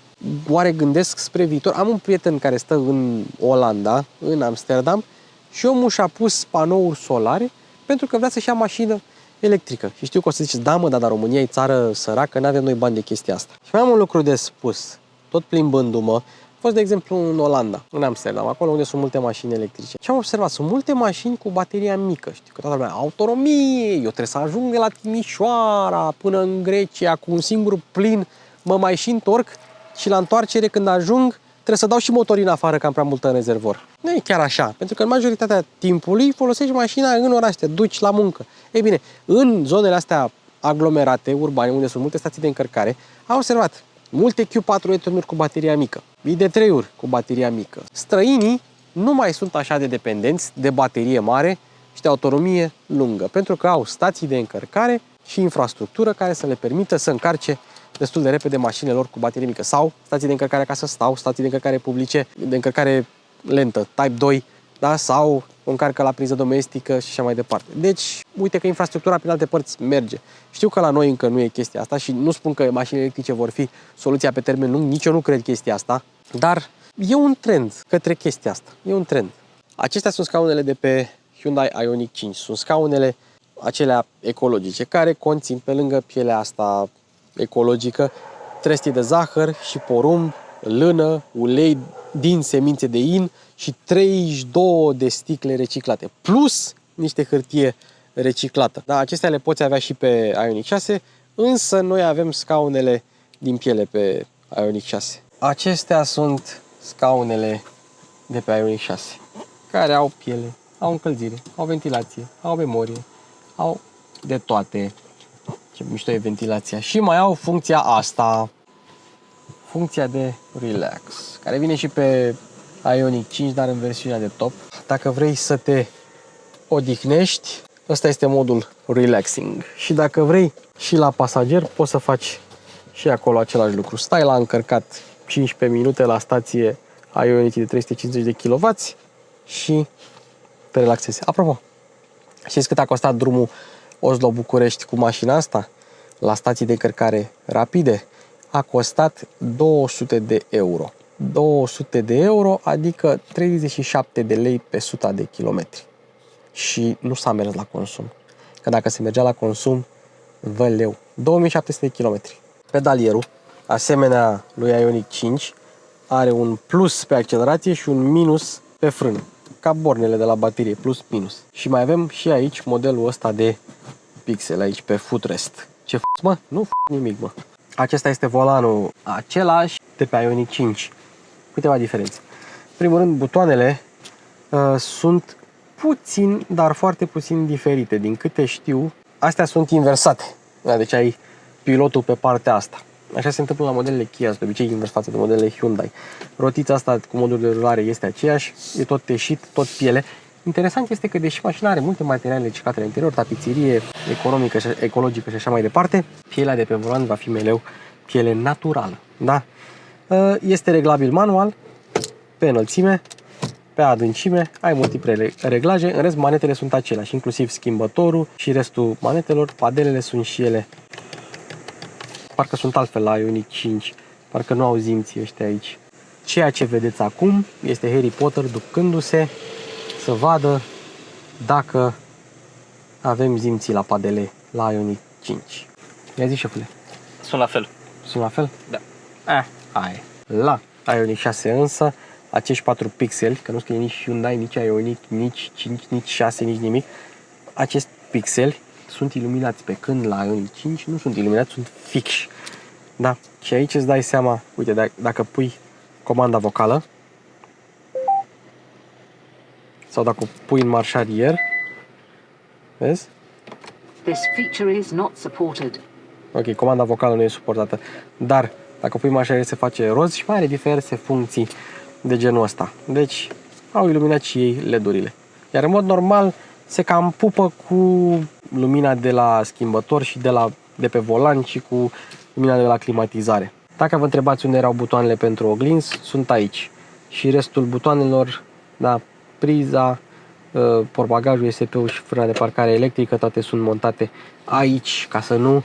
oare gândesc spre viitor? Am un prieten care stă în Olanda, în Amsterdam, și omul și-a pus panouri solare pentru că vrea să-și ia mașină electrică. Și știu că o să ziceți, da mă, dar România e țară săracă, n-avem noi bani de chestia asta. Și mai am un lucru de spus, tot plimbându-mă. Am fost, de exemplu, în Olanda, în Amsterdam, acolo unde sunt multe mașini electrice. Și am observat, sunt multe mașini cu bateria mică. Știu că toată lumea, autonomie, eu trebuie să ajung de la Timișoara până în Grecia cu un singur plin, mă mai și întorc și la întoarcere când ajung trebuie să dau și motorină afară, că am prea multă în rezervor. Nu e chiar așa, pentru că în majoritatea timpului folosești mașina în oraș, te duci la muncă. Ei bine, în zonele astea aglomerate, urbane, unde sunt multe stații de încărcare, am observat multe Q4 e-tronuri cu bateria mică, ID3-uri cu bateria mică. Străinii nu mai sunt așa de dependenți de baterie mare și de autonomie lungă, pentru că au stații de încărcare și infrastructură care să le permită să încarce destul de repede mașinile lor cu baterie mică sau stații de încărcare acasă stau, stații de încărcare publice, de încărcare lentă, Type 2, da? Sau o încarcă la priză domestică și așa mai departe. Deci, uite că infrastructura prin alte părți merge. Știu că la noi încă nu e chestia asta și nu spun că mașinile electrice vor fi soluția pe termen lung, nici eu nu cred chestia asta, dar e un trend către chestia asta. E un trend. Acestea sunt scaunele de pe Hyundai Ioniq 5. Sunt scaunele acelea ecologice care conțin pe lângă pielea asta ecologică trestii de zahăr și porumb, lână, ulei din semințe de in și 32 de sticle reciclate, plus niște hârtie reciclată. Da, acestea le poți avea și pe Ioniq 6, însă noi avem scaunele din piele pe Ioniq 6. Acestea sunt scaunele de pe Ioniq 6, care au piele, au încălzire, au ventilație, au memorie, au de toate. Ce mișto e ventilația. Și mai au funcția asta, funcția de relax, care vine și pe Ioniq 5, dar în versiunea de top. Dacă vrei să te odihnești, ăsta este modul relaxing. Și dacă vrei și la pasager, poți să faci și acolo același lucru. Stai la încărcat 15 minute la stație Ioniq de 350 de kW și te relaxezi. Apropo, știți cât a costat drumul Oslo-București cu mașina asta? la stații de încărcare rapide a costat 200 de euro. 200 de euro, adică 37 de lei pe 100 de kilometri. Și nu s-a mers la consum. Că dacă se mergea la consum, văleu. 2700 de kilometri. Pedalierul, asemenea lui Ioniq 5, are un plus pe accelerație și un minus pe frână. Ca bornele de la baterie, plus minus. Și mai avem și aici modelul ăsta de pixel, aici pe footrest. Ce mă? Nu nimic, mă. Acesta este volanul același de pe Ioniq 5. Câteva diferențe. În primul rând, butoanele sunt puțin, dar foarte puțin diferite. Din câte știu, astea sunt inversate. Deci ai pilotul pe partea asta. Așa se întâmplă la modelele Kia, de obicei invers față de modelele Hyundai. Rotița asta cu modul de rulare este aceeași, e tot teșit, tot piele. Interesant este că deși mașina are multe materiale reciclate la interior, tapiserie economică, ecologică și așa mai departe, pielea de pe volan va fi mereu piele naturală. Da? Este reglabil manual, pe înălțime, pe adâncime, ai multiple reglaje, în rest manetele sunt aceleași, inclusiv schimbătorul și restul manetelor, padelele sunt și ele. Parcă sunt altfel la Ioniq 5, parcă nu au zimții ăștia aici. Ceea ce vedeți acum este Harry Potter ducându-se să vadă dacă avem zimții la padele la Ioniq 5. I-a zis, șefule? Sunt la fel. Sunt la fel? Da. Hai. La Ioniq 6 însă, acești 4 pixeli, că nu scrie nici Hyundai, nici Ioniq, nici 5, nici 6, nici nimic, acești pixeli sunt iluminați, pe când la Ioniq 5 nu sunt iluminați, sunt fixi. Da? Și aici îți dai seama, uite, dacă pui comanda vocală sau dacă o pui în marșarier, vezi? This feature is not supported. Ok, comanda vocală nu e suportată, dar dacă pui marșarier se face roz și mai are diverse funcții de genul ăsta. Deci au iluminat și ei LED-urile. Iar în mod normal se cam pupă cu lumina de la schimbător și de pe volan și cu lumina de la climatizare. Dacă vă întrebați unde erau butoanele pentru oglinzi, sunt aici. Și restul butoanelor, da, priza, portbagajul, USB-ul și frâna de parcare electrică, toate sunt montate aici, ca să nu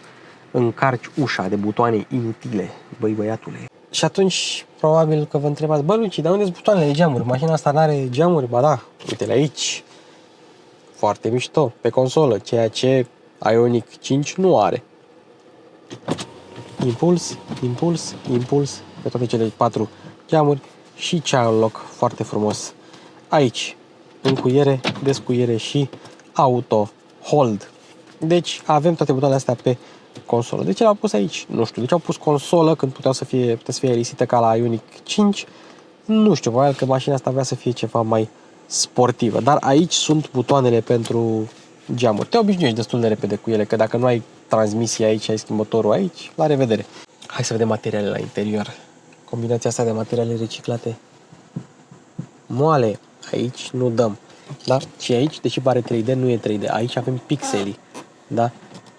încarci ușa de butoane inutile, băi băiatule. Și atunci, probabil că vă întrebați, bă, Luci, dar unde sunt butoanele de geamuri? Mașina asta n-are geamuri? Ba da, uite-le aici. Foarte mișto, pe consolă, ceea ce Ioniq 5 nu are. Impuls, impuls, impuls, pe toate cele 4 geamuri și child lock foarte frumos. Aici, încuiere, descuiere și auto hold. Deci avem toate butoanele astea pe consolă. De ce l-au pus aici? Nu știu. De ce au pus consolă când putea să fie lisită ca la Ioniq 5? Nu știu, probabil că mașina asta vrea să fie ceva mai sportivă. Dar aici sunt butoanele pentru geamuri. Te obișnuiești destul de repede cu ele, că dacă nu ai transmisie aici, ai schimbătorul aici, la revedere. Hai să vedem materialele la interior. Combinația asta de materiale reciclate moale. Aici nu dăm. Da? Și aici, deși pare 3D, nu e 3D. Aici avem pixelii. Da?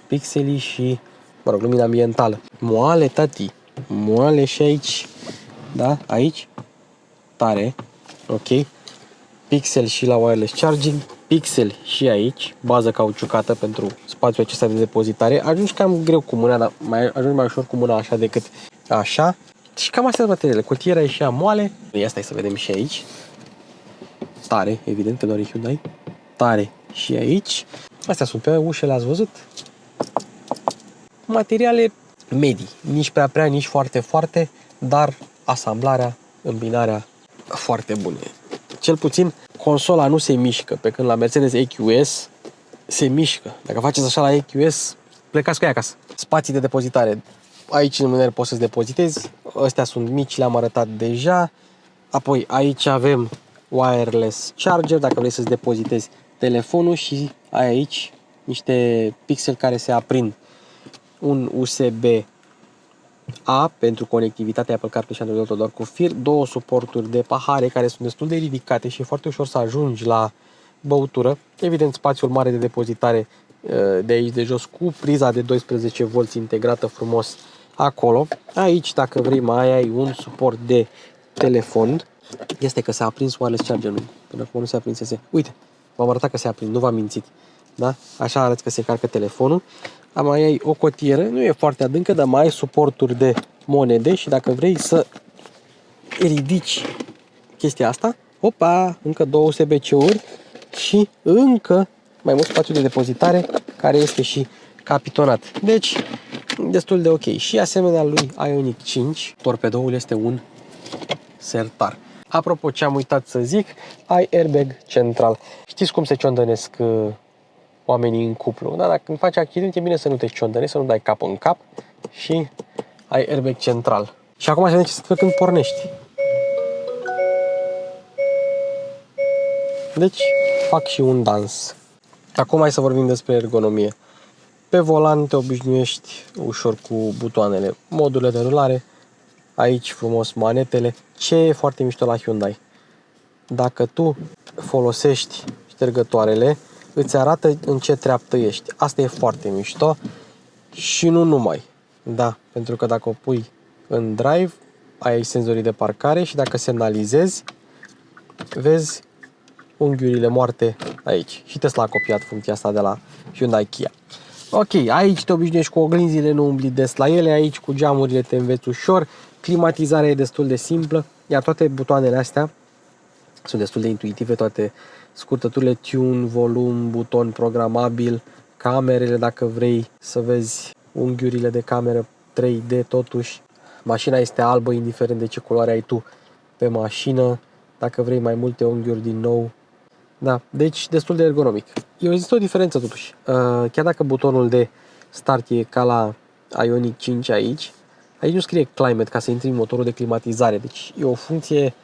Pixelii și, mă rog, lumina ambientală. Moale, tati. Moale și aici. Da? Aici. Tare. Ok. Pixel și la wireless charging. Pixel și aici. Bază cauciucată pentru spațiul acesta de depozitare. Ajungi cam greu cu mâna, dar ajungi mai ușor cu mâna așa decât așa. Și cam astea sunt materialele. Cutierea e și ea moale. Ia stai să vedem și aici. Tare, evident, că doar e Hyundai. Tare și aici. Astea sunt pe ușe, le-ați văzut. Materiale medii. Nici prea, nici foarte, dar asamblarea, îmbinarea foarte bună. Cel puțin consola nu se mișcă, pe când la Mercedes EQS se mișcă. Dacă faceți așa la EQS, plecați cu ea acasă. Spații de depozitare. Aici în mânere poți să-ți depozitezi. Astea sunt mici, le-am arătat deja. Apoi aici avem wireless charger, dacă vrei să-ți depozitezi telefonul, și ai aici niște pixeli care se aprind. Un USB-A pentru conectivitatea Apple CarPlay și Android Auto doar cu fir, 2 suporturi de pahare care sunt destul de ridicate și e foarte ușor să ajungi la băutură. Evident, spațiul mare de depozitare de aici de jos cu priza de 12 V integrată frumos acolo. Aici, dacă vrei, mai ai un suport de telefon. Este că s-a aprins wireless charger-ul. Până acum nu se aprinsese. Uite, v-am arătat că se aprind, nu v-am mințit. Da? Așa arăți că se încarcă telefonul. mai ai o cotieră, nu e foarte adâncă, dar mai ai suporturi de monede și dacă vrei să ridici chestia asta, opa, încă 2 USB-C-uri și încă mai mult spațiu de depozitare care este și capitonat. Deci, destul de ok. Și asemenea lui Ioniq 5, torpedoul este un sertar. Apropo, ce am uitat să zic, ai airbag central. Știți cum se ciondănesc oamenii în cuplu? Da, dacă când faci accident, e bine să nu te ciondănești, să nu dai cap în cap și ai airbag central. Și acum să vedem ce se întâmplă când pornești. Deci, fac și un dans. Acum hai să vorbim despre ergonomie. Pe volan te obișnuiești ușor cu butoanele, modurile de rulare, aici frumos manetele. Ce e foarte mișto la Hyundai? Dacă tu folosești ștergătoarele, îți arată în ce treaptă ești. Asta e foarte mișto și nu numai. Da, pentru că dacă o pui în drive, ai senzorii de parcare și dacă semnalizezi, vezi unghiurile moarte aici. Și Tesla a copiat funcția asta de la Hyundai Kia. Ok, aici te obișnuiești cu oglinzile, nu umbli des la ele, aici cu geamurile te înveți ușor, climatizarea e destul de simplă, iar toate butoanele astea sunt destul de intuitive, toate scurtăturile tune, volum, buton programabil, camerele dacă vrei să vezi unghiurile de cameră 3D totuși. Mașina este albă indiferent de ce culoare ai tu pe mașină, dacă vrei mai multe unghiuri din nou. Da, deci destul de ergonomic. Există o diferență totuși. Chiar dacă butonul de start e ca la Ioniq 5 aici nu scrie climate ca să intri în motorul de climatizare. Deci e o funcție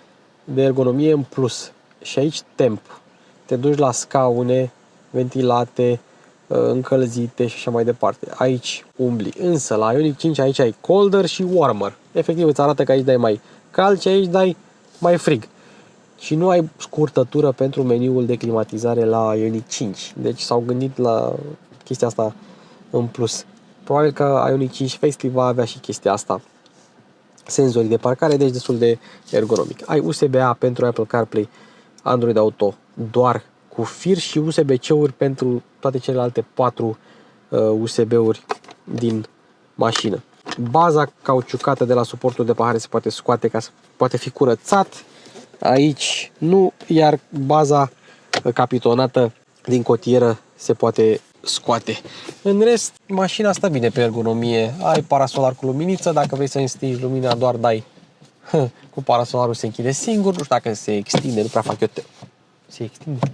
de ergonomie în plus. Și aici temp. Te duci la scaune ventilate, încălzite și așa mai departe. Aici umbli. Însă la Ioniq 5 aici ai colder și warmer. Efectiv îți arată că aici dai mai cald și aici dai mai frig. Și nu ai scurtătură pentru meniul de climatizare la Ioniq 5. Deci s-au gândit la chestia asta în plus. Probabil că Ioniq 5 Facelift va avea și chestia asta. Senzorii de parcare, deci destul de ergonomic. Ai USB-A pentru Apple CarPlay, Android Auto doar cu fir și USB-C-uri pentru toate celelalte 4 USB-uri din mașină. Baza cauciucată de la suportul de pahare se poate scoate ca să poate fi curățat. Aici nu, iar baza capitonată din cotieră se poate scoate. În rest, mașina stă bine pe ergonomie. Ai parasolar cu luminiță, dacă vrei să stingi lumina, doar dai cu parasolarul se închide singur. Nu știu dacă se extinde, nu prea fac eu. Se extinde.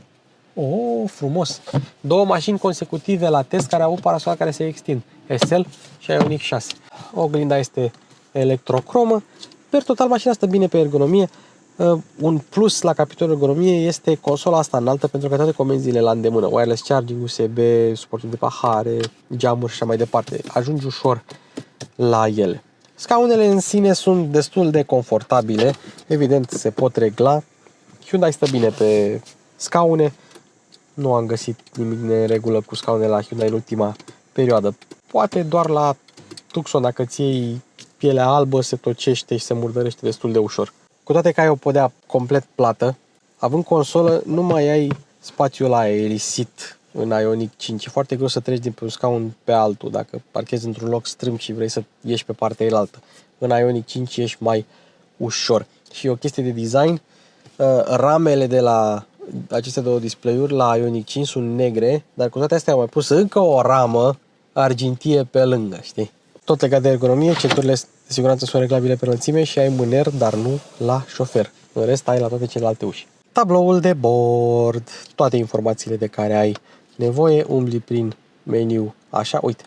Oh, frumos! 2 mașini consecutive la test care au avut parasolar care se extind. SL și Ioniq 6. Oglinda este electrocromă. Per total, mașina stă bine pe ergonomie. Un plus la capitolul ergonomie este consola asta înaltă pentru că toate comenzile la îndemână. Wireless charging, USB, suportul de pahare, geamuri și așa mai departe. Ajungi ușor la ele. Scaunele în sine sunt destul de confortabile. Evident, se pot regla. Hyundai stă bine pe scaune. Nu am găsit nimic de regulă cu scaunele la Hyundai în ultima perioadă. Poate doar la Tucson, dacă ți iei pielea albă, se tocește și se murdărește destul de ușor. Cu toate că ai o podea complet plată, având consolă, nu mai ai spațiul ăla aerisit în Ioniq 5. E foarte greu să treci din pe un scaun pe altul, dacă parchezi într-un loc strâmb și vrei să ieși pe partea elaltă. În Ioniq 5 ești mai ușor. Și e o chestie de design. Ramele de la aceste 2 display-uri la Ioniq 5 sunt negre, dar cu toate astea am mai pus încă o ramă argintie pe lângă, știi? Tot legat de ergonomie, centurile de siguranță sunt reglabile pe înălțime și ai mâner, dar nu la șofer. În rest ai la toate celelalte uși. Tabloul de bord, toate informațiile de care ai nevoie, umbli prin meniu, așa, uite,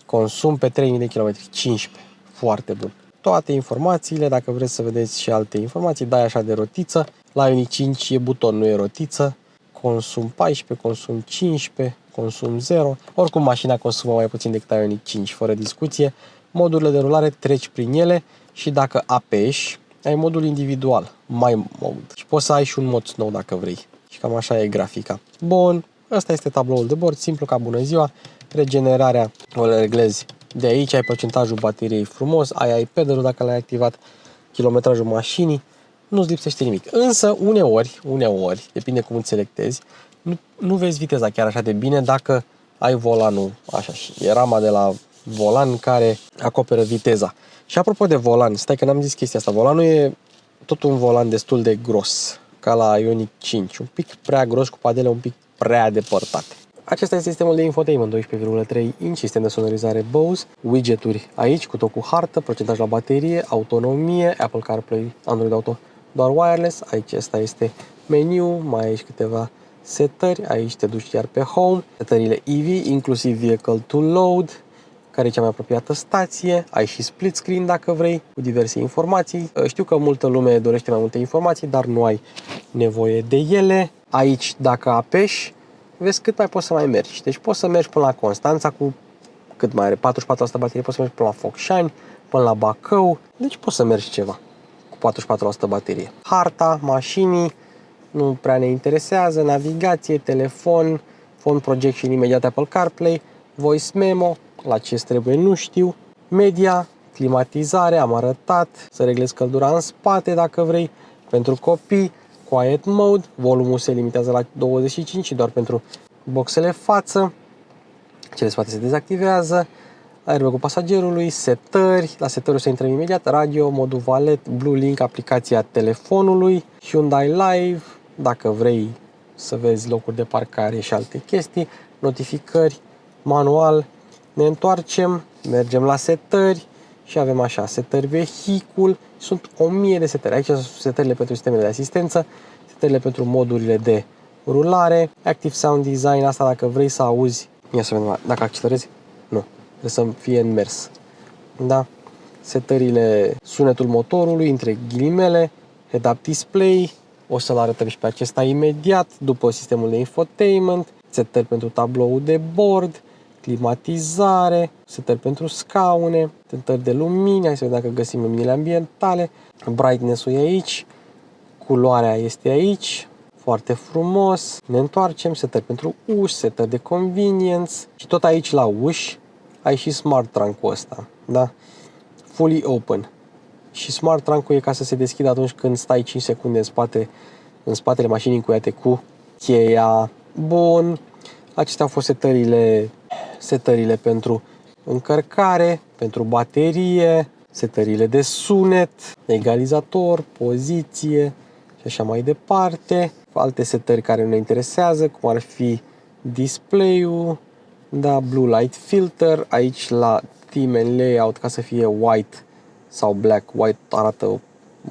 consum pe 3000 de km, 15, foarte bun. Toate informațiile, dacă vreți să vedeți și alte informații, dai așa de rotiță. La Ioniq 5 e buton, nu e rotiță. Consum 14, consum 15, consum 0. Oricum mașina consumă mai puțin decât Ioniq 5, fără discuție. Modurile de rulare treci prin ele și dacă apeși, ai modul individual, My Mode. Și poți să ai și un mod snow dacă vrei. Și cam așa e grafica. Bun, ăsta este tabloul de bord, simplu ca bună ziua. Regenerarea o reglezi de aici, ai procentajul bateriei frumos, ai iPad-ul dacă l-ai activat, kilometrajul mașinii, nu-ți lipsește nimic. Însă, uneori, depinde cum îți selectezi, nu vezi viteza chiar așa de bine dacă ai volanul așa și e rama de la volan care acoperă viteza. Și apropo de volan, stai că n-am zis chestia asta, volanul e tot un volan destul de gros, ca la Ioniq 5, un pic prea gros cu padele un pic prea depărtate. Acesta este sistemul de infotainment 12,3 inch, sistem de sonorizare Bose, widgeturi aici cu tot cu hartă, procentaj la baterie, autonomie, Apple CarPlay, Android Auto, doar wireless, aici asta este meniu, mai ai câteva setări, aici te duci chiar pe home, setările EV, inclusiv vehicle to load, care e cea mai apropiată stație, ai și split screen dacă vrei, cu diverse informații. Știu că multă lume dorește mai multe informații, dar nu ai nevoie de ele. Aici, dacă apeși, vezi cât mai poți să mai mergi. Deci poți să mergi până la Constanța cu cât mai are, 44% baterie, poți să mergi până la Focșani, până la Bacău, deci poți să mergi ceva cu 44% baterie. Harta mașinii nu prea ne interesează, navigație, telefon, phone projection imediat Apple CarPlay, voice memo, la ce trebuie nu știu, media, climatizare, am arătat, să reglezi căldura în spate dacă vrei, pentru copii, quiet mode, volumul se limitează la 25 doar pentru boxele față, cele spate se dezactivează, airbag-ul pasagerului, setări, la setări o să intrăm imediat, radio, modul valet, Blue Link, aplicația telefonului, Hyundai Live, dacă vrei să vezi locuri de parcare și alte chestii, notificări, manual, ne întoarcem, mergem la setări și avem așa, setări vehicul, sunt 1000 de setări, aici sunt setările pentru sistemele de asistență, setările pentru modurile de rulare, Active Sound Design, asta dacă vrei să auzi, ia să vedem, dacă accelerezi, nu, trebuie să fie în mers, da? Setările, sunetul motorului, între ghilimele, head-up display, o să-l arătăm și pe acesta imediat, după sistemul de infotainment, setări pentru tablou de bord, climatizare, setări pentru scaune, setări de lumini, hai să vedem dacă găsim luminile ambientale, brightness-ul e aici, culoarea este aici, foarte frumos, ne întoarcem, setări pentru uși, setări de convenience și tot aici la uși ai și smart trunk-ul ăsta, da? Fully open. Și smart trunk-ul e ca să se deschidă atunci când stai 5 secunde în spatele mașinii încuiate cu cheia. Bun. Acestea au fost setările pentru încărcare, pentru baterie, setările de sunet, egalizator, poziție și așa mai departe. Alte setări care ne interesează, cum ar fi display-ul, da, blue light filter, aici la theme and layout ca să fie white sau black. White arată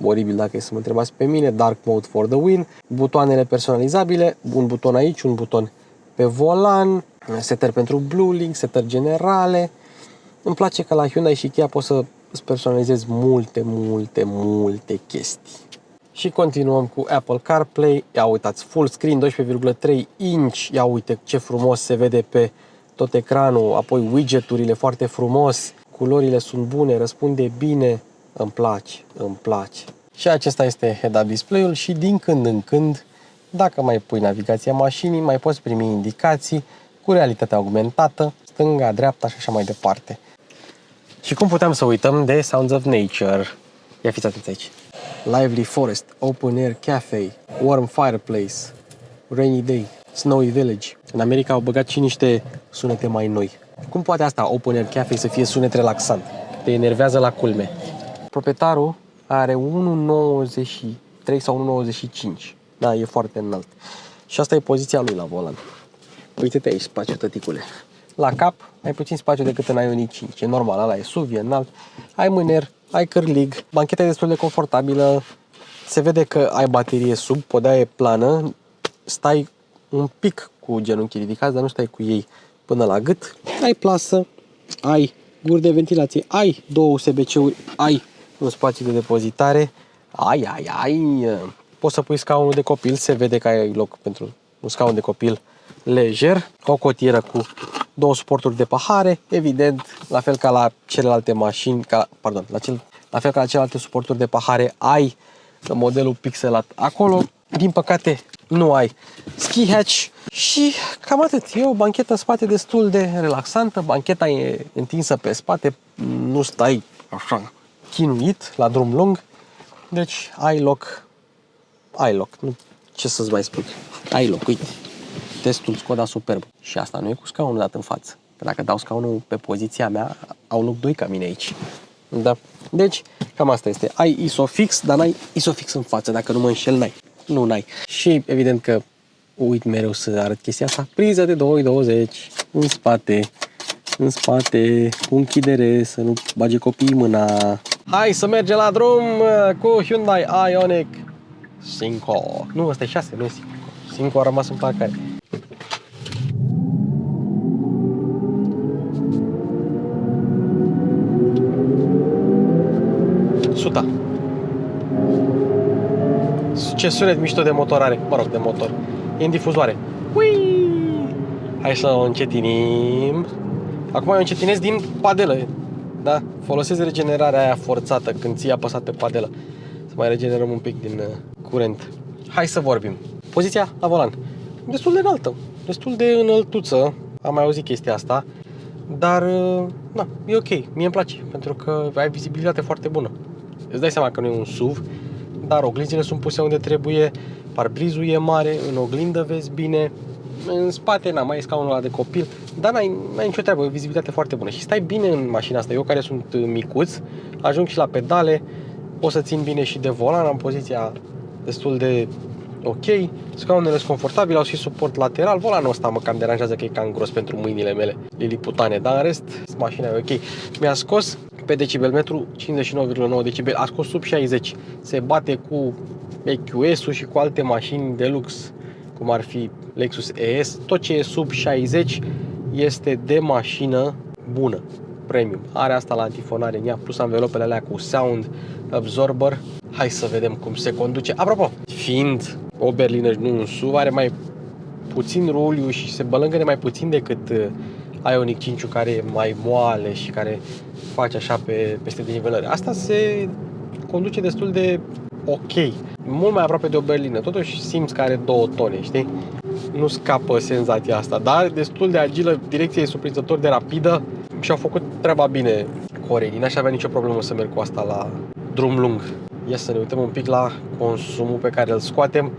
oribil dacă e să mă întrebați pe mine, dark mode for the win, butoanele personalizabile, un buton aici, un buton pe volan, setări pentru Blue Link, setări generale. Îmi place că la Hyundai și Kia poți să îți personalizezi multe chestii. Și continuăm cu Apple CarPlay. Ia uitați, full screen, 12,3 inch. Ia uite ce frumos se vede pe tot ecranul. Apoi widgeturile foarte frumos. Culorile sunt bune, răspunde bine. Îmi place. Și acesta este head-up display-ul și din când în când, dacă mai pui navigația mașinii, mai poți primi indicații cu realitatea augmentată, stânga, dreapta și așa mai departe. Și cum puteam să uităm de Sounds of Nature? Ia fiți atenți aici. Lively Forest, Open Air Cafe, Warm Fireplace, Rainy Day, Snowy Village. În America au băgat și niște sunete mai noi. Cum poate asta, Open Air Cafe, să fie sunet relaxant? Te enervează la culme. Proprietarul are 1,93 sau 1,95. Da, e foarte înalt. Și asta e poziția lui la volan. Uite-te aici, spațiu, tăticule. La cap ai puțin spațiu decât în Ioniq 5. E normal, ăla e SUV, e înalt. Ai mâner, ai cârlig, bancheta e destul de confortabilă. Se vede că ai baterie sub, podea e plană. Stai un pic cu genunchii ridicați, dar nu stai cu ei până la gât. Ai plasă, ai guri de ventilație, ai două USB-C-uri, ai un spațiu de depozitare. Ai. Poți să pui scaunul de copil, se vede că ai loc pentru un scaun de copil lejer, o cotieră cu două suporturi de pahare, evident, la fel ca la celelalte mașini, la fel ca la celelalte suporturi de pahare, ai modelul pixelat acolo. Din păcate, nu ai ski hatch și cam atât. E o banchetă în spate destul de relaxantă, bancheta e întinsă pe spate, nu stai așa chinuit la drum lung, deci ai loc, nu, ce să-ți mai spun, ai loc, uite. testul Skoda Superb. Și asta nu e cu scaunul dat în față. Că dacă dau scaunul pe poziția mea, au loc doi ca mine aici. Da. Deci, cam asta este. Ai ISOFIX, dar n-ai ISOFIX în față. Dacă nu mă înșel, n-ai. Nu, n-ai. Și evident că uit mereu să arăt chestia asta. Priză de 2.20 în spate. În spate, cu închidere, să nu bage copiii mâna. Hai să mergem la drum cu Hyundai Ioniq 5. Nu, ăsta e 6, nu e 5. 5 a rămas în parcare. Suta. Ce sunet mișto de motor are. Mă rog, de motor. E în difuzoare. Ui! Hai să o încetinim. Acum eu încetinez din padelă. Da? Folosesc regenerarea aia forțată când ții apăsat pe padelă. Să mai regenerăm un pic din curent. Hai să vorbim. Poziția la volan. Destul de înaltă. Destul de înăltuță. Am mai auzit chestia asta. Dar, na, e ok. Mie îmi place. Pentru că ai vizibilitate foarte bună. Îți dai seama că nu e un SUV. Dar oglinzile sunt puse unde trebuie. Parbrizul e mare. În oglindă vezi bine. În spate, mai e scaunul ăla de copil, dar n-ai nicio treabă, e o vizibilitate foarte bună și stai bine în mașina asta. Eu care sunt micuț, ajung și la pedale, pot să țin bine și de volan, am poziția destul de ok, scaunele sunt confortabile, au și suport lateral, volanul ăsta mă cam deranjează că e cam gros pentru mâinile mele liliputane, dar în rest, mașina e ok. Mi-a scos pe decibelmetru 59,9 decibel, a scos sub 60, se bate cu EQS-ul și cu alte mașini de lux, cum ar fi Lexus ES, tot ce e sub 60 este de mașină bună, premium. Are asta la antifonare în ea, plus anvelopele alea cu sound absorber. Hai să vedem cum se conduce. Apropo, fiind o berlină și nu un SUV, are mai puțin ruliu și se bălângăne mai puțin decât Ioniq 5, care e mai moale și care face așa peste denivelări. Asta se conduce destul de ok, mult mai aproape de o berlină. Totuși simți că are 2 tone, știi? Nu scapă senzația asta, dar destul de agilă, direcția e surprinzător de rapidă și au făcut treaba bine coreenii. N-aș avea nicio problemă să merg cu asta la drum lung. Ia să ne uităm un pic la consumul pe care îl scoatem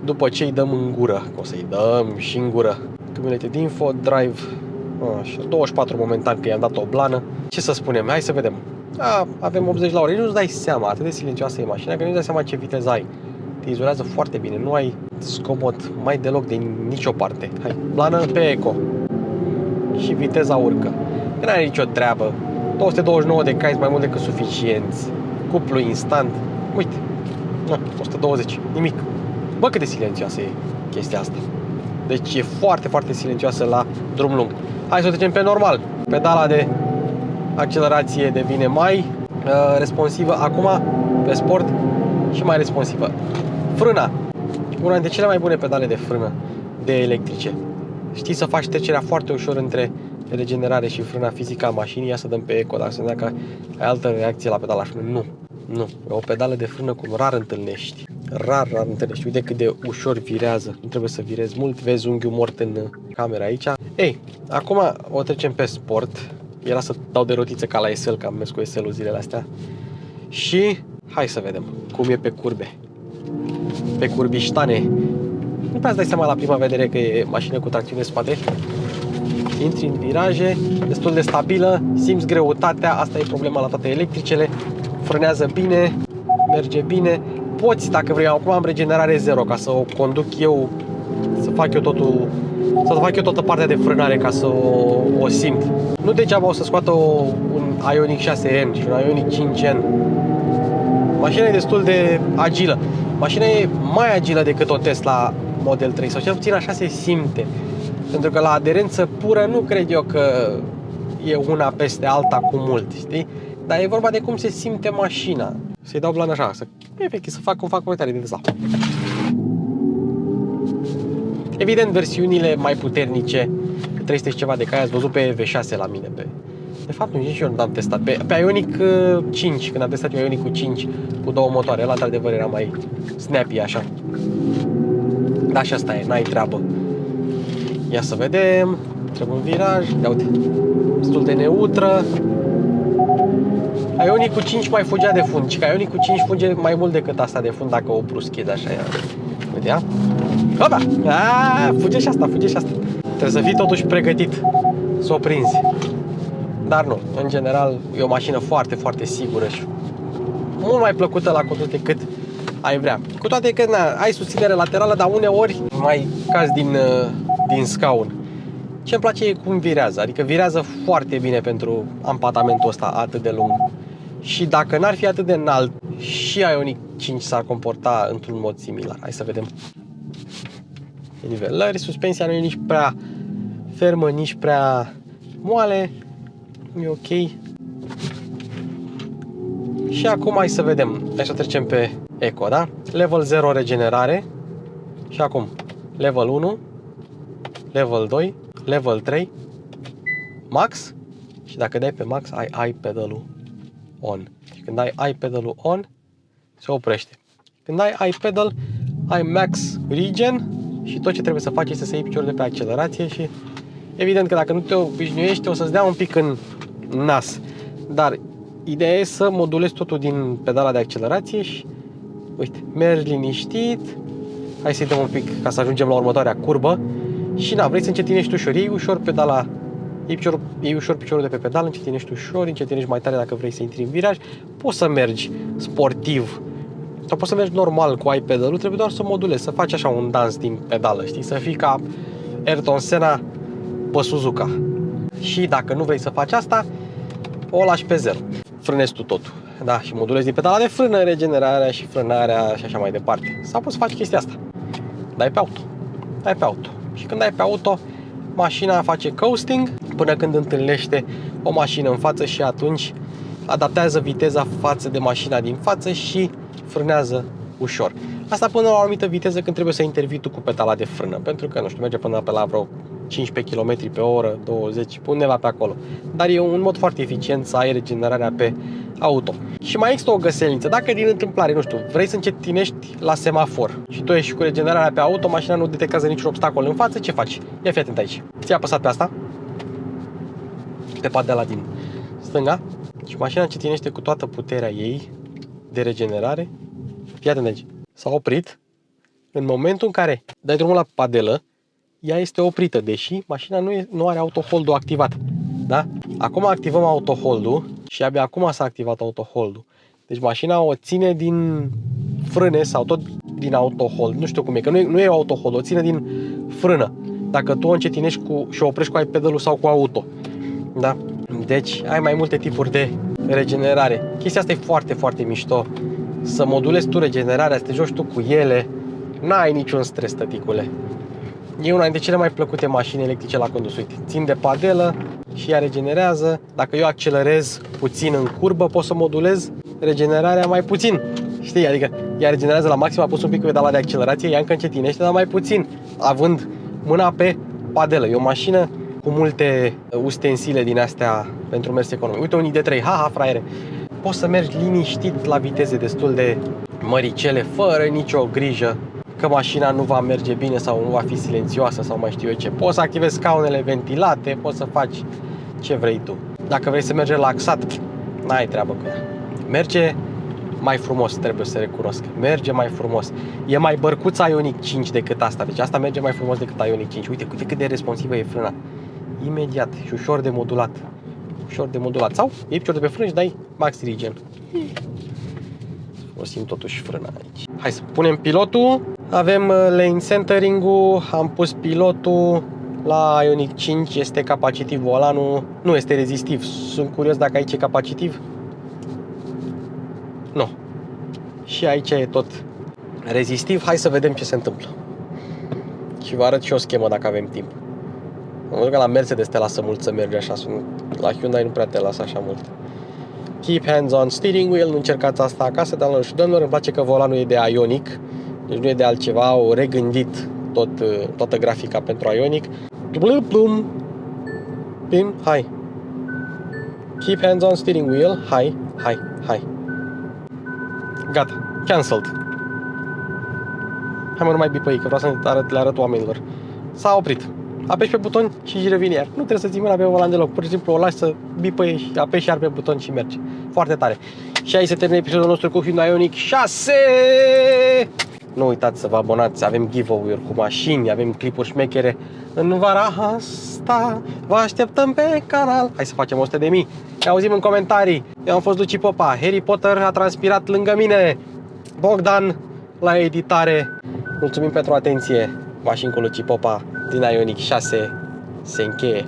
după ce îi dăm în gură. O să-i dăm și în gură. Câmilete de info, drive, așa, 24 momentan că i-am dat o blană. Ce să spunem? Hai să vedem. Avem 80 la oră, nu-ți dai seama, atât de silențioasă e mașina, că nu-ți dai seama ce viteză ai. Te izolează foarte bine, nu ai zgomot mai deloc de nicio parte. Hai, blană pe eco. Și viteza urcă. Că n-are nicio treabă. 229 de cai mai mult decât suficienți. Cuplu instant. Uite. 120. Nimic. Bă, cât de silențioasă e chestia asta. Deci e foarte, foarte silențioasă la drum lung. Hai să o trecem pe normal. Pedala de accelerație devine mai responsivă. Acum, pe sport, și mai responsivă. Frâna. Una dintre cele mai bune pedale de frână de electrice. Știi să faci trecerea foarte ușor între regenerare și frâna fizică a mașinii. Ia să dăm pe eco, dacă să vedea că ai altă reacție la pedala frână. Nu. E o pedală de frână cum rar întâlnești. Rar întâlnești. Uite cât de ușor virează. Nu trebuie să virezi mult. Vezi unghiul mort în camera aici. Ei, acum o trecem pe sport. Era să dau de rotiță ca la SL, că am mers cu SL-ul zilele astea. Și hai să vedem cum e pe curbe. Pe curbiștane. Nu prea îți dai seama la prima vedere că e mașină cu tracțiune spate. Intri în viraje, destul de stabilă, simți greutatea, asta e problema la toate electricele. Frânează bine, merge bine. Poți, dacă vrei, acum am regenerare 0 ca să o conduc eu, să fac eu totul, să fac eu toată partea de frânare ca să o simt. Nu degeaba o să scoată un Ioniq 6N și un Ioniq 5N. Mașina e destul de agilă. Mașina e mai agilă decât o Tesla Model 3, sau cel puțin așa se simte. Pentru că la aderență pură nu cred eu că e una peste alta cu mult, știi? Dar e vorba de cum se simte mașina. Să-i dau blană așa, efectiv, să fac cum fac proprietarii de Tesla. Evident, versiunile mai puternice, 300 și ceva de cai, ați văzut pe V6 la mine. De fapt, nici eu nu am testat. Pe Ioniq 5, când am testat eu Ioniq 5 cu 2 motoare, ăla într-adevăr era mai snappy așa. Da, și asta e, n-ai treabă. Ia să vedem. Trebuie un viraj. Ia uite. Destul de neutră. Ioniq 5 mai fugea de fund. Și că Ioniq 5 fuge mai mult decât asta de fund dacă o bruschezi așa în vedea. Hopa! Fuge și asta, fuge și asta. Trebuie să fii totuși pregătit să o prinzi. Dar nu, în general e o mașină foarte, foarte sigură și mult mai plăcută la condus decât ai vrea. Cu toate că ai susținere laterală, dar uneori mai cazi din scaun. Ce-mi place e cum virează, adică virează foarte bine pentru ampatamentul ăsta atât de lung. Și dacă n-ar fi atât de înalt, și Ioniq 5 s-ar comporta într-un mod similar. Hai să vedem. Nivelări, suspensia nu e nici prea fermă, nici prea moale. E ok. Și acum hai să vedem. Hai să trecem pe Eco, da? Level 0 regenerare. Și acum Level 1, Level 2, Level 3, Max. Și dacă dai pe Max, ai pedalul on. Și când ai pedalul on, se oprește. Când ai pedal, ai Max Regen și tot ce trebuie să faci este să iei piciorul de pe accelerație și evident că dacă nu te obișnuiești, o să-ți dea un pic în nas. Dar ideea e să modulezi totul din pedala de accelerație și uite, mergi liniștit. Hai să-i dăm un pic ca să ajungem la următoarea curbă. Și vrei să încetinești ușor, iei ușor pedala, iei ușor piciorul de pe pedal, încetinești ușor, încetinești mai tare dacă vrei să intri în viraj. Poți să mergi sportiv sau poți să mergi normal cu iPad-ul, trebuie doar să modulezi, să faci așa un dans din pedală, știi? Să fii ca Ayrton Senna pe Suzuka. Și dacă nu vrei să faci asta, o lași pe 0. Frânezi tu totul. Da, și modulezi din pedala de frână, regenerarea și frânarea și așa mai departe. Sau poți să faci chestia asta. Dai pe auto. Dai pe auto. Și când dai pe auto, mașina face coasting până când întâlnește o mașină în față și atunci adaptează viteza față de mașina din față și frânează ușor. Asta până la o anumită viteză când trebuie să intervii tu cu pedala de frână, pentru că, nu știu, merge până pe la vreo 15 km pe oră, 20, undeva pe acolo. Dar e un mod foarte eficient să ai regenerarea pe auto. Și mai există o găselniță. Dacă din întâmplare, nu știu, vrei să încetinești la semafor și tu ești cu regenerarea pe auto, mașina nu detectează niciun obstacol în față, ce faci? Ia fii atent aici. Ți-ai apăsat pe asta, pe padela din stânga și mașina încetinește cu toată puterea ei de regenerare. Fii atent aici. S-a oprit. În momentul în care dai drumul la padelă, ea este oprită, deși mașina nu are autohold-ul activat. Da? Acum activăm autohold-ul și abia acum s-a activat autohold-ul. Deci mașina o ține din frâne sau tot din autohold. Nu știu cum e, că nu e autohold, o ține din frână. Dacă tu o încetinești și o oprești cu iPad-ul sau cu auto. Da? Deci ai mai multe tipuri de regenerare. Chestia asta e foarte, foarte mișto. Să modulezi tu regenerarea, să te joci tu cu ele. N-ai niciun stres, tăticule. E una dintre cele mai plăcute mașini electrice la condus. Uite, țin de padelă și ea regenerează. Dacă eu accelerez puțin în curbă, pot să modulez regenerarea mai puțin. Știi? Adică ea regenerează la maxim, apus un pic pe pedala de accelerație, ea încă încetinește, dar mai puțin, având mâna pe padelă. E o mașină cu multe ustensile din astea pentru mers economic. Uite un ID3, fraiere. Poți să mergi liniștit la viteze destul de măricele, fără nicio grijă că mașina nu va merge bine sau nu va fi silențioasă sau mai știu eu ce. Poți să activezi scaunele ventilate, poți să faci ce vrei tu. Dacă vrei să mergi relaxat, n-ai treabă cu ea. Merge mai frumos, trebuie să recunosc. Merge mai frumos. E mai bărcuța Ioniq 5 decât asta. Deci asta merge mai frumos decât Ioniq 5. Uite cât de responsivă e frâna. Imediat și ușor de modulat. Ușor de modulat. Sau iei picior de pe frână și dai Max Regen. Folosim totuși frâna aici. Hai să punem pilotul. Avem lane centering-ul. Am pus pilotul. La Ioniq 5 este capacitiv volanul. Nu este rezistiv. Sunt curios dacă aici e capacitiv. Nu. Și aici e tot rezistiv. Hai să vedem ce se întâmplă. Și vă arăt și o schemă dacă avem timp. Pentru că la Mercedes te lasă mult să mergi așa. La Hyundai nu prea te lasă așa mult. Keep hands on steering wheel. Nu încercați asta acasă, doamnelor și domnilor. Îmi place că volanul e de Ioniq. Deci nu e de altceva. Au regândit toată grafica pentru Ioniq. Blum. Bim, hai. Keep hands on steering wheel. Hai. Gata. Cancelled. Hai mă, nu mai bipăi, că vreau să le arăt oamenilor. S-a oprit. Apeși pe buton și revine iar. Nu trebuie să ții mâna pe volan deloc. Pur și simplu o lași să bipăie și apeși iar pe buton și merge. Foarte tare. Și aici se termină episodul nostru cu Hyundai Ioniq 6. Nu uitați să vă abonați, avem giveaway-uri cu mașini, avem clipuri șmechere. În vara asta vă așteptăm pe canal. Hai să facem 100.000. Ne auzim în comentarii. Eu am fost Luci Popa. Harry Potter a transpirat lângă mine. Bogdan la editare. Mulțumim pentru atenție. Mașini cu Luci Popa din Ioniq 6 se încheie.